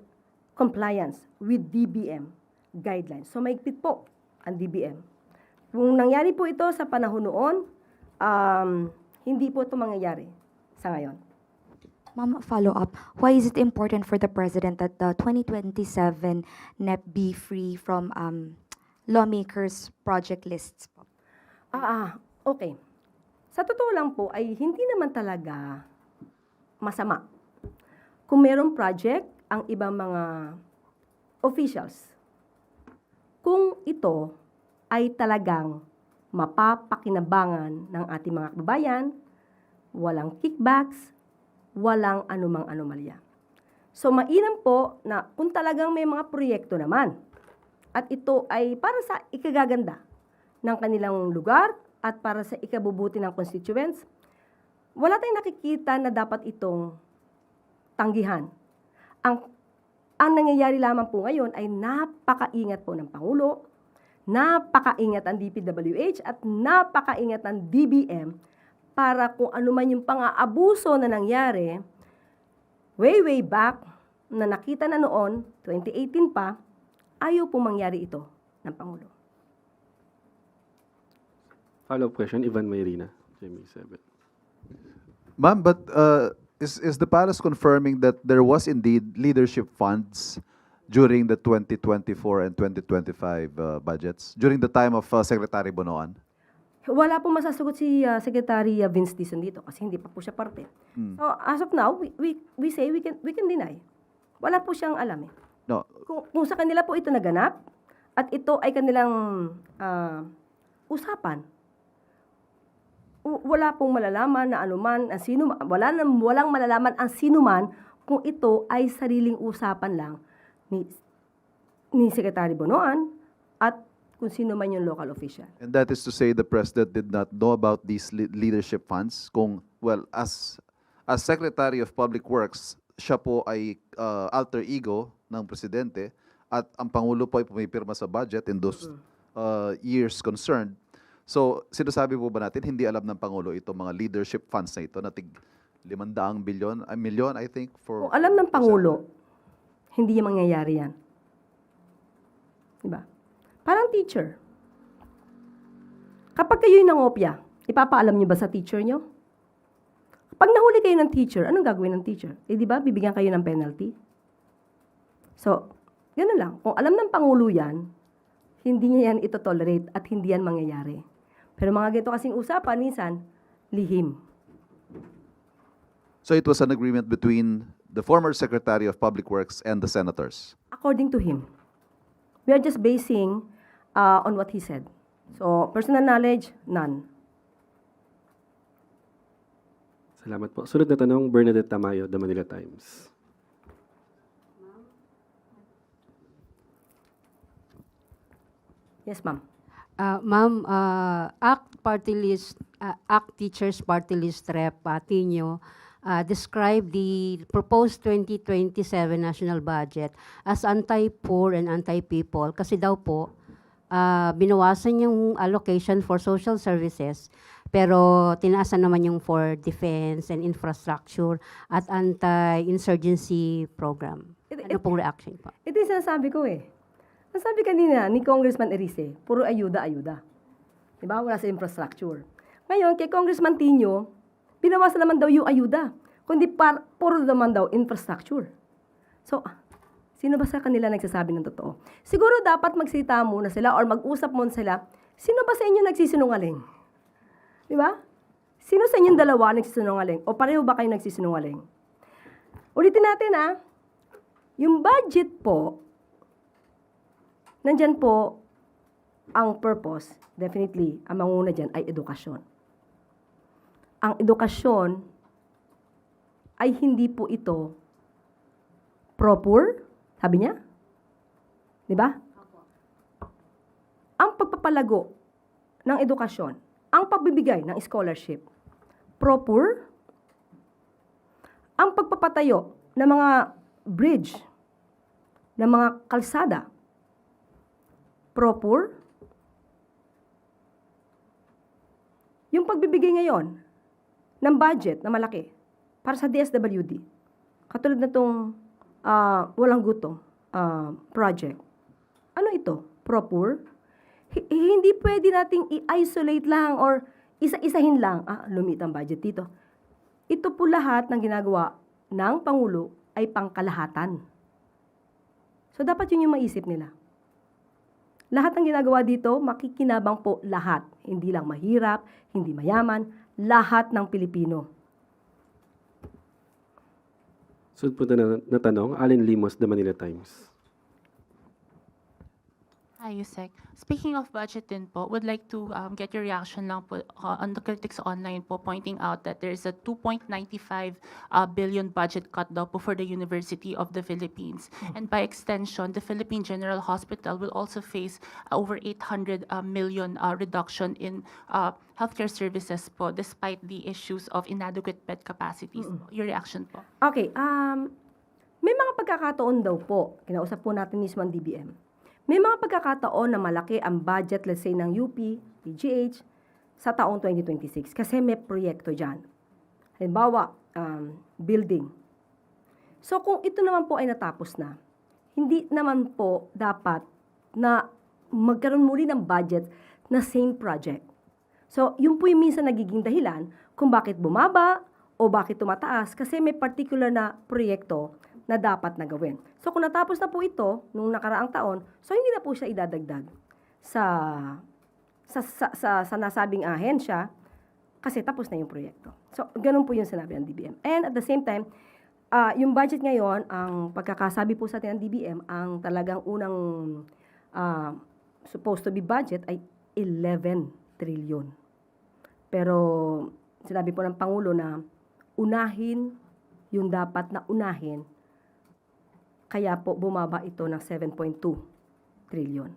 compliance with DBM guidelines. So maigpit po ang DBM. Kung nangyari po ito sa panahon noon, hindi po ito mangyayari sa ngayon. Ma'am, follow-up. Why is it important for the President that the 2027 NEP be free from lawmakers' project lists po? Okay. Sa totoo lang po ay hindi naman talaga masama kung merong project ang ibang mga officials. Kung ito ay talagang mapapakinabangan ng ating mga kababayan, walang kickbacks, walang anumang anomalya. So mainam po na kung talagang may mga proyekto naman at ito ay para sa ikagaganda ng kanilang lugar at para sa ikabubuti ng constituents, wala tayong nakikita na dapat itong tanggihan. Ang nangyayari lamang po ngayon ay napakaingat po ng Pangulo, napakaingat ang DPWH at napakaingat ang DBM para kung ano man yung pang-aabuso na nangyari, way back, na nakita na noon, 2018 pa, ayaw pong mangyari ito ng Pangulo. Follow-up question, Ivan Mayrina, GMA7. Ma'am, but is the Palace confirming that there was indeed leadership funds during the 2024 and 2025 budgets, during the time of Secretary Bonoan? Wala po masasagot si Secretary Vince Dizon dito kasi hindi pa po siya parte. So as of now, we say we can deny. Wala po siyang alam eh. No. Kung sa kanila po ito naganap at ito ay kanilang usapan, wala pong malalaman na anuman ang sino, walang malalaman ang sinuman kung ito ay sariling usapan lang ni Secretary Bonoan at kung sino man yung local official. And that is to say the President did not know about these leadership funds kung, well, as Secretary of Public Works, siya po ay alter ego ng Presidente at ang Pangulo po ay pumipirma sa budget in those years concerned. So, sinasabi po ba natin, hindi alam ng Pangulo itong mga leadership funds na ito na tig 500 milyon, I think, for... Kung alam ng Pangulo, hindi yung mangyayari yan. Diba? Parang teacher. Kapag kayo'y nangopya, ipapaalam niyo ba sa teacher niyo? Pag nahuli kayo ng teacher, anong gagawin ng teacher? Eh, di ba, bibigyan kayo ng penalty? So, gano'n lang. Kung alam ng Pangulo yan, hindi niya yan ito-tolerate at hindi yan mangyayari. Pero mga ganito kasing usapan, minsan, lihim. So it was an agreement between the former Secretary of Public Works and the senators? According to him. We are just basing on what he said. So, personal knowledge, none. Salamat po. Sunod na tanong, Bernadette Tamayo, The Manila Times. Yes, ma'am. Ma'am, ACT Teachers Party List Rep Tino described the proposed 2027 national budget as anti-poor and anti-people kasi daw po binawasan yung allocation for social services pero tinaasan naman yung for defense and infrastructure at anti-insurgency program. Ano pong reaction po? Ito yung sinasabi ko eh. Ang sabi kanina ni Congressman Erice, puro ayuda-ayuda. Diba? Wala sa infrastructure. Ngayon, kay Congressman Tino, binawasan naman daw yung ayuda. Kundi puro naman daw infrastructure. So, sino ba sa kanila nagsasabi ng totoo? Siguro dapat magsita muna sila or mag-usap muna sila. Sino ba sa inyo nagsisinungaling? Di ba? Sino sa inyong dalawa nagsisinungaling? O pareho ba kayo nagsisinungaling? Ulitin natin yung budget po, nandyan po ang purpose, definitely, ang manguna dyan ay edukasyon. Ang edukasyon ay hindi po ito pro-poor, sabi niya? Di ba? Ang pagpapalago ng edukasyon, ang pagbibigay ng scholarship, pro-poor, ang pagpapatayo ng mga bridge, ng mga kalsada, pro-poor, yung pagbibigay ngayon ng budget na malaki para sa DSWD, katulad na itong walang gutom project. Ano ito? Pro-poor? Hindi pwede nating i-isolate lang or isa-isahin lang. Lumit ang budget dito. Ito po lahat ng ginagawa ng Pangulo ay pangkalahatan. So, dapat yun yung maisip nila. Lahat ng ginagawa dito, makikinabang po lahat. Hindi lang mahirap, hindi mayaman, lahat ng Pilipino. Sunod po na tanong, Allen Limos, The Manila Times. Hi, Yusek. Speaking of budget din po, would like to get your reaction lang po on the critics online po pointing out that there is a 2.95 billion budget cut daw po for the University of the Philippines. And by extension, the Philippine General Hospital will also face over 800 million reduction in healthcare services po despite the issues of inadequate bed capacities. Your reaction po? Okay, may mga pagkakataon daw po, kinausap po natin mismo ang DBM. May mga pagkakataon na malaki ang budget, let's say, ng UP, PGH, sa taong 2026 kasi may proyekto dyan. Halimbawa, building. So, kung ito naman po ay natapos na, hindi naman po dapat na magkaroon muli ng budget na same project. So, yun po yung minsan nagiging dahilan kung bakit bumaba o bakit tumataas kasi may particular na proyekto na dapat na gawin. So, kung natapos na po ito nung nakaraang taon, so hindi na po siya idadagdag sa nasabing ahensya kasi tapos na yung proyekto. So, ganun po yung sinabi ng DBM. And at the same time, yung budget ngayon, ang pagkakasabi po sa atin ng DBM, ang talagang unang supposed to be budget ay 11 trillion. Pero sinabi po ng Pangulo na unahin yung dapat na unahin. Kaya po bumaba ito ng 7.2 trillion.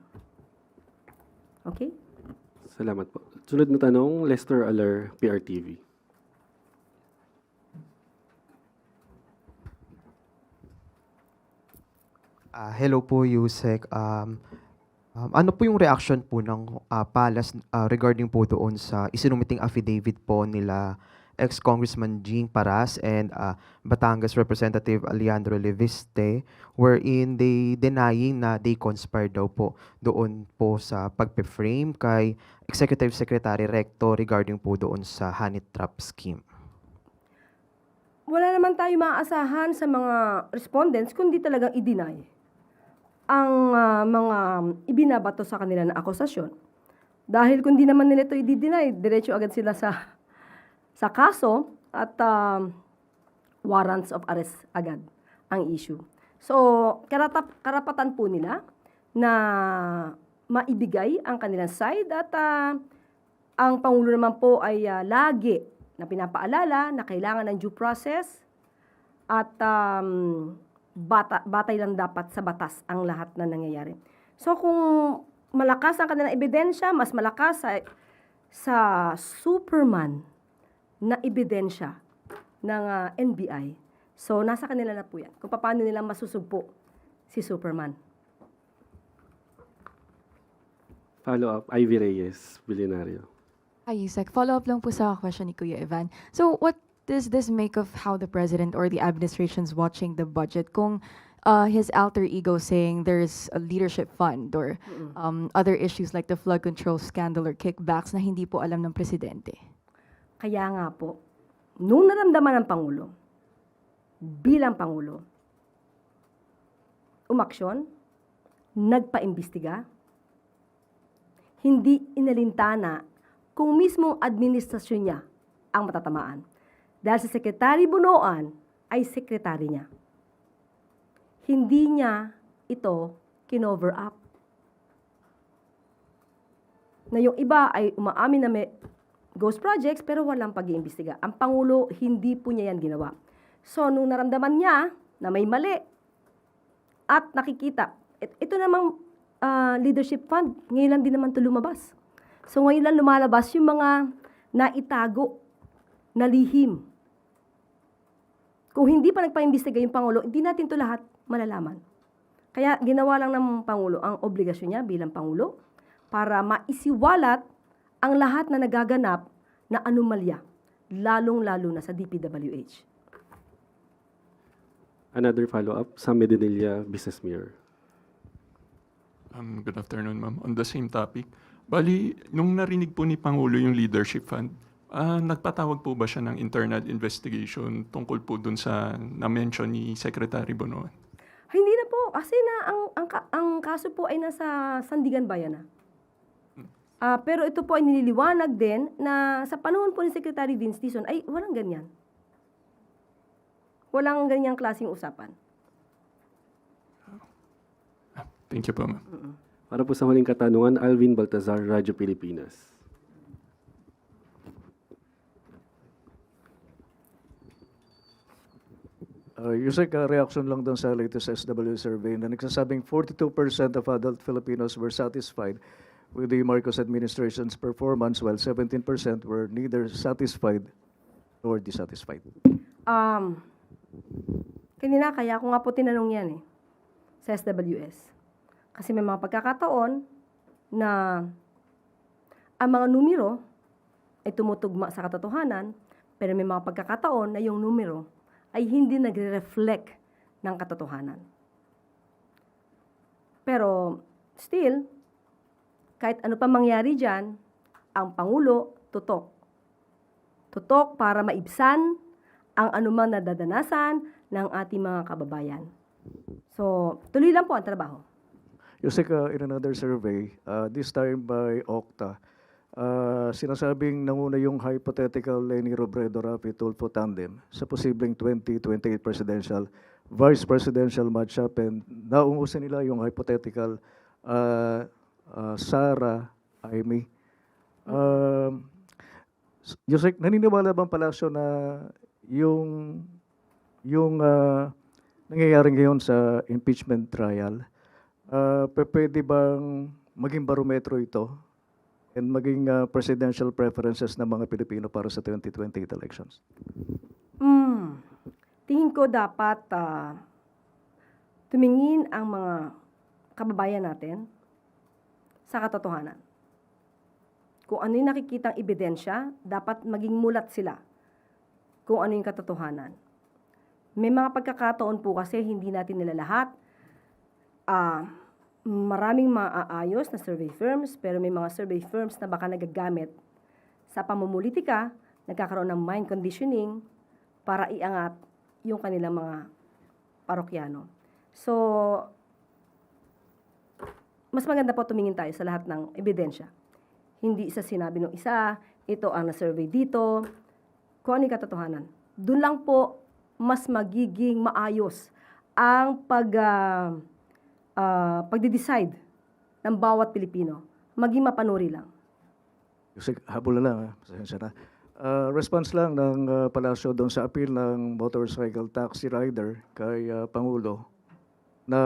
Okay? Salamat po. Sunod na tanong, Lester Aler, PRTV. Hello po, Yusek. Ano po yung reaction po ng Palace regarding po doon sa isinumiting affidavit po nila ex-Congressman Jing Paras and Batangas Representative Alejandro Leviste wherein they denying na they conspired daw po doon po sa pagpe-frame kay Executive Secretary Recto regarding po doon sa honey trap scheme? Wala naman tayo maaasahan sa mga respondents kundi talagang i-deny ang mga ibinabato sa kanila na akusasyon. Dahil kung di naman nila ito i-deny, diretso agad sila sa kaso at warrants of arrest agad ang issue. So, karapatan po nila na maibigay ang kanilang side at ang Pangulo naman po ay lagi na pinapaalala na kailangan ng due process at batay lang dapat sa batas ang lahat na nangyayari. So, kung malakas ang kanilang ebidensya, mas malakas sa Superman na ebidensya ng NBI. So, nasa kanila na po yan. Kung paano nila masusugpo si Superman. Follow up, Ivy Reyes, Billionario. Hi, Yusek. Follow-up lang po sa question ni Kuya Evan. So, what does this make of how the President or the administration's watching the budget? Kung his alter ego saying there's a leadership fund or other issues like the flood control scandal or kickbacks na hindi po alam ng presidente. Kaya nga po, nung naramdaman ng Pangulo, bilang Pangulo, umaksyon, nagpaimbestiga, hindi inalintana kung mismong administrasyon niya ang matatamaan. Dahil si Secretary Bonoan ay sekretary niya. Hindi niya ito kinover up. Na yung iba ay umaamin na may ghost projects pero walang pag-iimbestiga. Ang Pangulo, hindi po niya yan ginawa. So, nung naramdaman niya na may mali at nakikita, ito namang leadership fund, ngayon lang din naman ito lumabas. So, ngayon lang lumalabas yung mga naitago na lihim. Kung hindi pa nagpa-imbestiga yung Pangulo, hindi natin ito lahat malalaman. Kaya ginawa lang ng Pangulo ang obligasyon niya bilang Pangulo para maisiwalat ang lahat na nagaganap na anomalya, lalong-lalo na sa DPWH. Another follow-up, Sam Medinilla, Business Mirror. Good afternoon, ma'am. On the same topic, bali, nung narinig po ni Pangulo yung leadership fund, nagpatawag po ba siya ng internal investigation tungkol po dun sa na-mention ni Secretary Bonoan? Hindi na po, kasi na ang kaso po ay nasa Sandigan Bayan na. Pero ito po ay nililiwanag din na sa panahon po ni Secretary Vince Dizon ay walang ganyan. Walang ganyang klaseng usapan. Thank you po, ma'am. Para po sa huling katanungan, Alvin Baltazar, Radyo Pilipinas. Yusek, reaction lang doon sa latest SW survey na nagsasabing 42% of adult Filipinos were satisfied with the Marcos administration's performance while 17% were neither satisfied nor dissatisfied. Kanina, kaya ako nga po tinanong yan sa SWS. Kasi may mga pagkakataon na ang mga numero ay tumutugma sa katotohanan, pero may mga pagkakataon na yung numero ay hindi nagre-reflect ng katotohanan. Pero still, kahit ano pa mangyari dyan, ang Pangulo tutok. Tutok para maibsan ang anumang nadadanasan ng ating mga kababayan. So, tuloy lang po ang trabaho. Yusek, in another survey, this time by Okta, sinasabing nanguna yung hypothetical Leni Robredo-Rafi Tulfo tandem sa posibleng 2028 presidential, vice presidential matchup, and naungusan nila yung hypothetical Sara Amy. Yusek, naniniwala bang palasyo na yung nangyayari ngayon sa impeachment trial, pwede bang maging barometro ito and maging presidential preferences ng mga Pilipino para sa 2028 elections? Tingin ko dapat tumingin ang mga kababayan natin sa katotohanan. Kung ano yung nakikitang ebidensya, dapat maging mulat sila kung ano yung katotohanan. May mga pagkakataon po kasi hindi natin nila lahat maraming maaayos na survey firms, pero may mga survey firms na baka nagagamit sa pamumulitika, nagkakaroon ng mind conditioning para iangat yung kanilang mga parokyano. So, mas maganda po tumingin tayo sa lahat ng ebidensya. Hindi isa sinabi ng isa, ito ang na-survey dito, kung ano yung katotohanan. Doon lang po mas magiging maayos ang pagde-decide ng bawat Pilipino. Maging mapanuri lang. Kasi habol na lang, pasensya na. Response lang ng palasyo doon sa appeal ng motorcycle taxi rider kay Pangulo na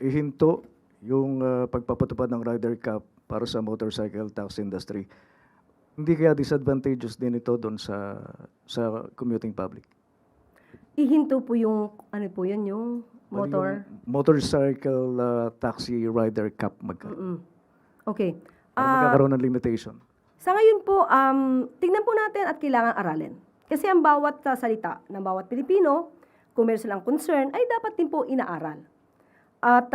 ihinto yung pagpapatupad ng rider cap para sa motorcycle taxi industry. Hindi kaya disadvantageous din ito doon sa commuting public? Ihinto po yung, ano po yun, yung motor? Motorcycle taxi rider cap magkano? Okay. Para magkakaroon ng limitation. Sa ngayon po, tingnan po natin at kailangan aralin. Kasi ang bawat salita ng bawat Pilipino, kung meron silang concern, ay dapat din po inaaral. At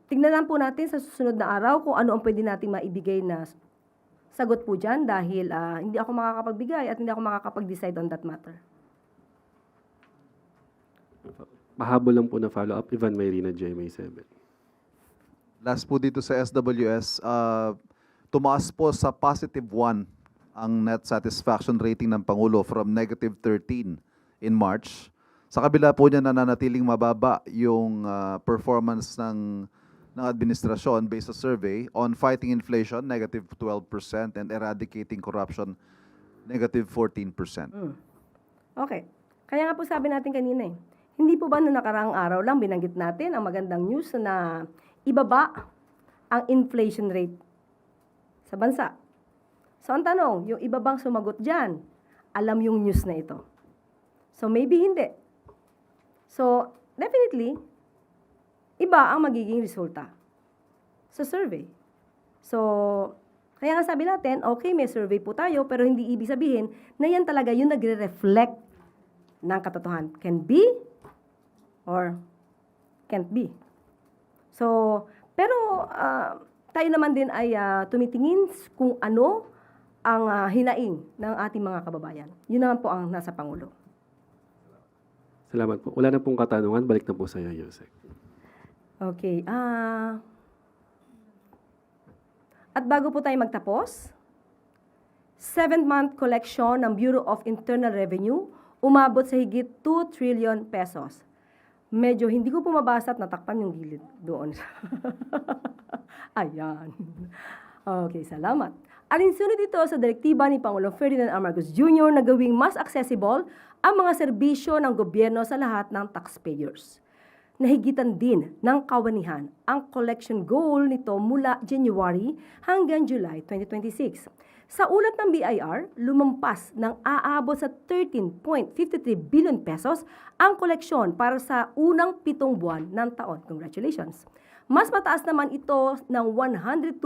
tingnan lang po natin sa susunod na araw kung ano ang pwede nating maibigay na sagot po dyan dahil hindi ako makakapagbigay at hindi ako makakapag-decide on that matter. Mahabol lang po na follow-up, Ivan Mayrina, GMA 7. Last po dito sa SWS, tumaas po sa +1 ang net satisfaction rating ng Pangulo from -13 in March. Sa kabila po niya nananatiling mababa yung performance ng administrasyon based sa survey on fighting inflation, -12%, and eradicating corruption, -14%. Okay. Kaya nga po sabi natin kanina hindi po ba noong nakaraang araw lang binanggit natin ang magandang news na ibaba ang inflation rate sa bansa? So ang tanong, yung iba bang sumagot dyan, alam yung news na ito? So maybe hindi. So definitely, iba ang magiging resulta sa survey. So, kaya nga sabi natin, okay, may survey po tayo, pero hindi ibig sabihin na yan talaga yung nagre-reflect ng katotohanan. Can be or can't be. So, pero tayo naman din ay tumitingin kung ano ang hinaing ng ating mga kababayan. Yun naman po ang nasa Pangulo. Salamat po. Wala na pong katanungan. Balik na po sa iyo, Yusek. Okay. At bago po tayo magtapos, 7th-month collection ng Bureau of Internal Revenue umabot sa higit 2 trillion pesos. Medyo hindi ko po mabasa at natakpan yung gilid doon. Ayan. Okay, salamat. Alinsunod ito sa direktiba ni Pangulong Ferdinand R. Marcos Jr. na gawing mas accessible ang mga serbisyo ng gobyerno sa lahat ng taxpayers. Nahigitan din ng kawanihan ang collection goal nito mula January hanggang July 2026. Sa ulat ng BIR, lumampas ng aabot sa 13.53 billion pesos ang koleksyon para sa unang 7 buwan ng taon. Congratulations! Mas mataas naman ito ng 102.6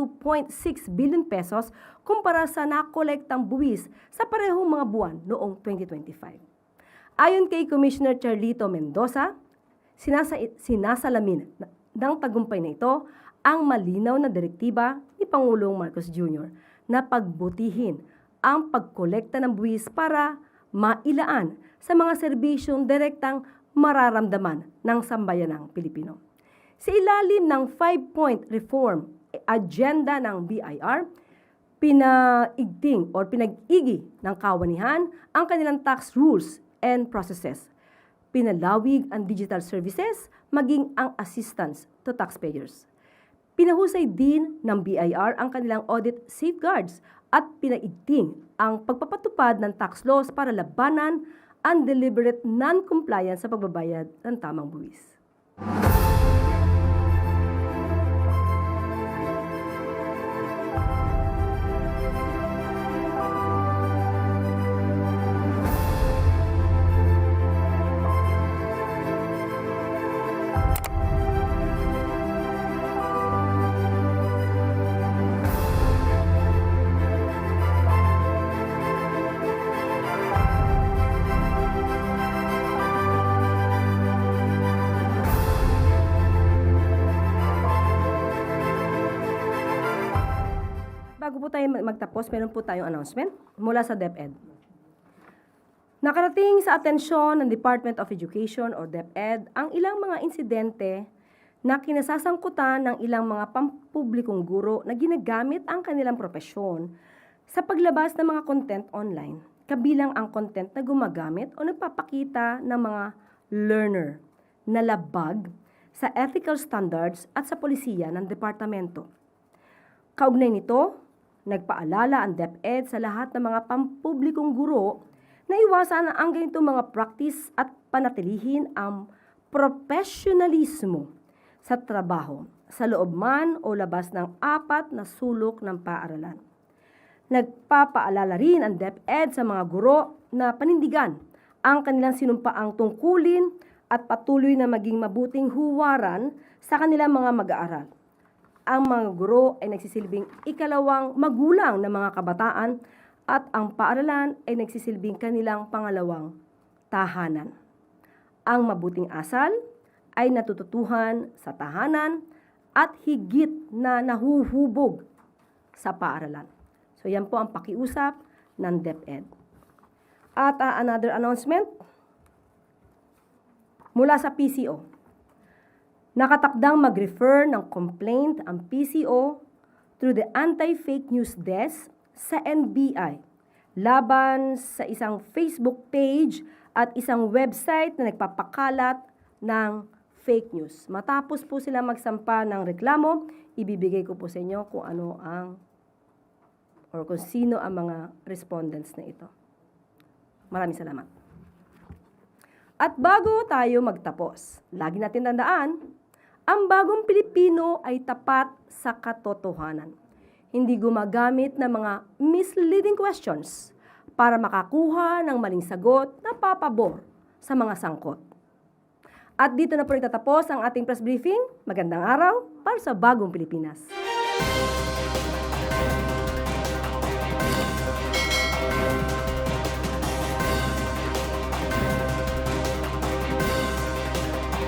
billion pesos kumpara sa nakolektang buwis sa parehong mga buwan noong 2025. Ayon kay Commissioner Charlito Mendoza, sinasalamin ng tagumpay na ito ang malinaw na direktiba ni Pangulong Marcos Jr. na pagbutihin ang pagkolekta ng buwis para mailaan sa mga serbisyong direktang mararamdaman ng sambayanang Pilipino. Sa ilalim ng 5-point reform agenda ng BIR, pinag-igi ng kawanihan ang kanilang tax rules and processes. Pinalawig ang digital services, maging ang assistance to taxpayers. Pinahusay din ng BIR ang kanilang audit safeguards at pinaigting ang pagpapatupad ng tax laws para labanan ang deliberate non-compliance sa pagbabayad ng tamang buwis. Bago po tayo magtapos, meron po tayong announcement mula sa DepEd. Nakarating sa atensyon ng Department of Education o DepEd ang ilang mga insidente na kinasasangkutan ng ilang mga pampublikong guro na ginagamit ang kanilang propesyon sa paglabas ng mga content online, kabilang ang content na gumagamit o nagpapakita ng mga learner na labag sa ethical standards at sa polisiya ng departamento. Kaugnay nito, nagpaalala ang DepEd sa lahat ng mga pampublikong guro na iwasan ang ganitong mga practice at panatilihin ang professionalismo sa trabaho, sa loob man o labas ng 4 na sulok ng paaralan. Nagpapaalala rin ang DepEd sa mga guro na panindigan ang kanilang sinumpaang tungkulin at patuloy na maging mabuting huwaran sa kanilang mga mag-aaral. Ang mga guro ay nagsisilbing ikalawang magulang ng mga kabataan at ang paaralan ay nagsisilbing kanilang pangalawang tahanan. Ang mabuting asal ay natututuhan sa tahanan at higit na nahuhubog sa paaralan. So yan po ang pakiusap ng DepEd. At another announcement mula sa PCO. Nakatakdang mag-refer ng complaint ang PCO through the Anti-Fake News Desk sa NBI laban sa isang Facebook page at isang website na nagpapakalat ng fake news. Matapos po sila magsampa ng reklamo, ibibigay ko po sa inyo kung ano ang or kung sino ang mga respondents na ito. Maraming salamat. At bago tayo magtapos, lagi natin tandaan, ang bagong Pilipino ay tapat sa katotohanan. Hindi gumagamit ng mga misleading questions para makakuha ng maling sagot na papabor sa mga sangkot. At dito na po nagtatapos ang ating press briefing. Magandang araw para sa bagong Pilipinas.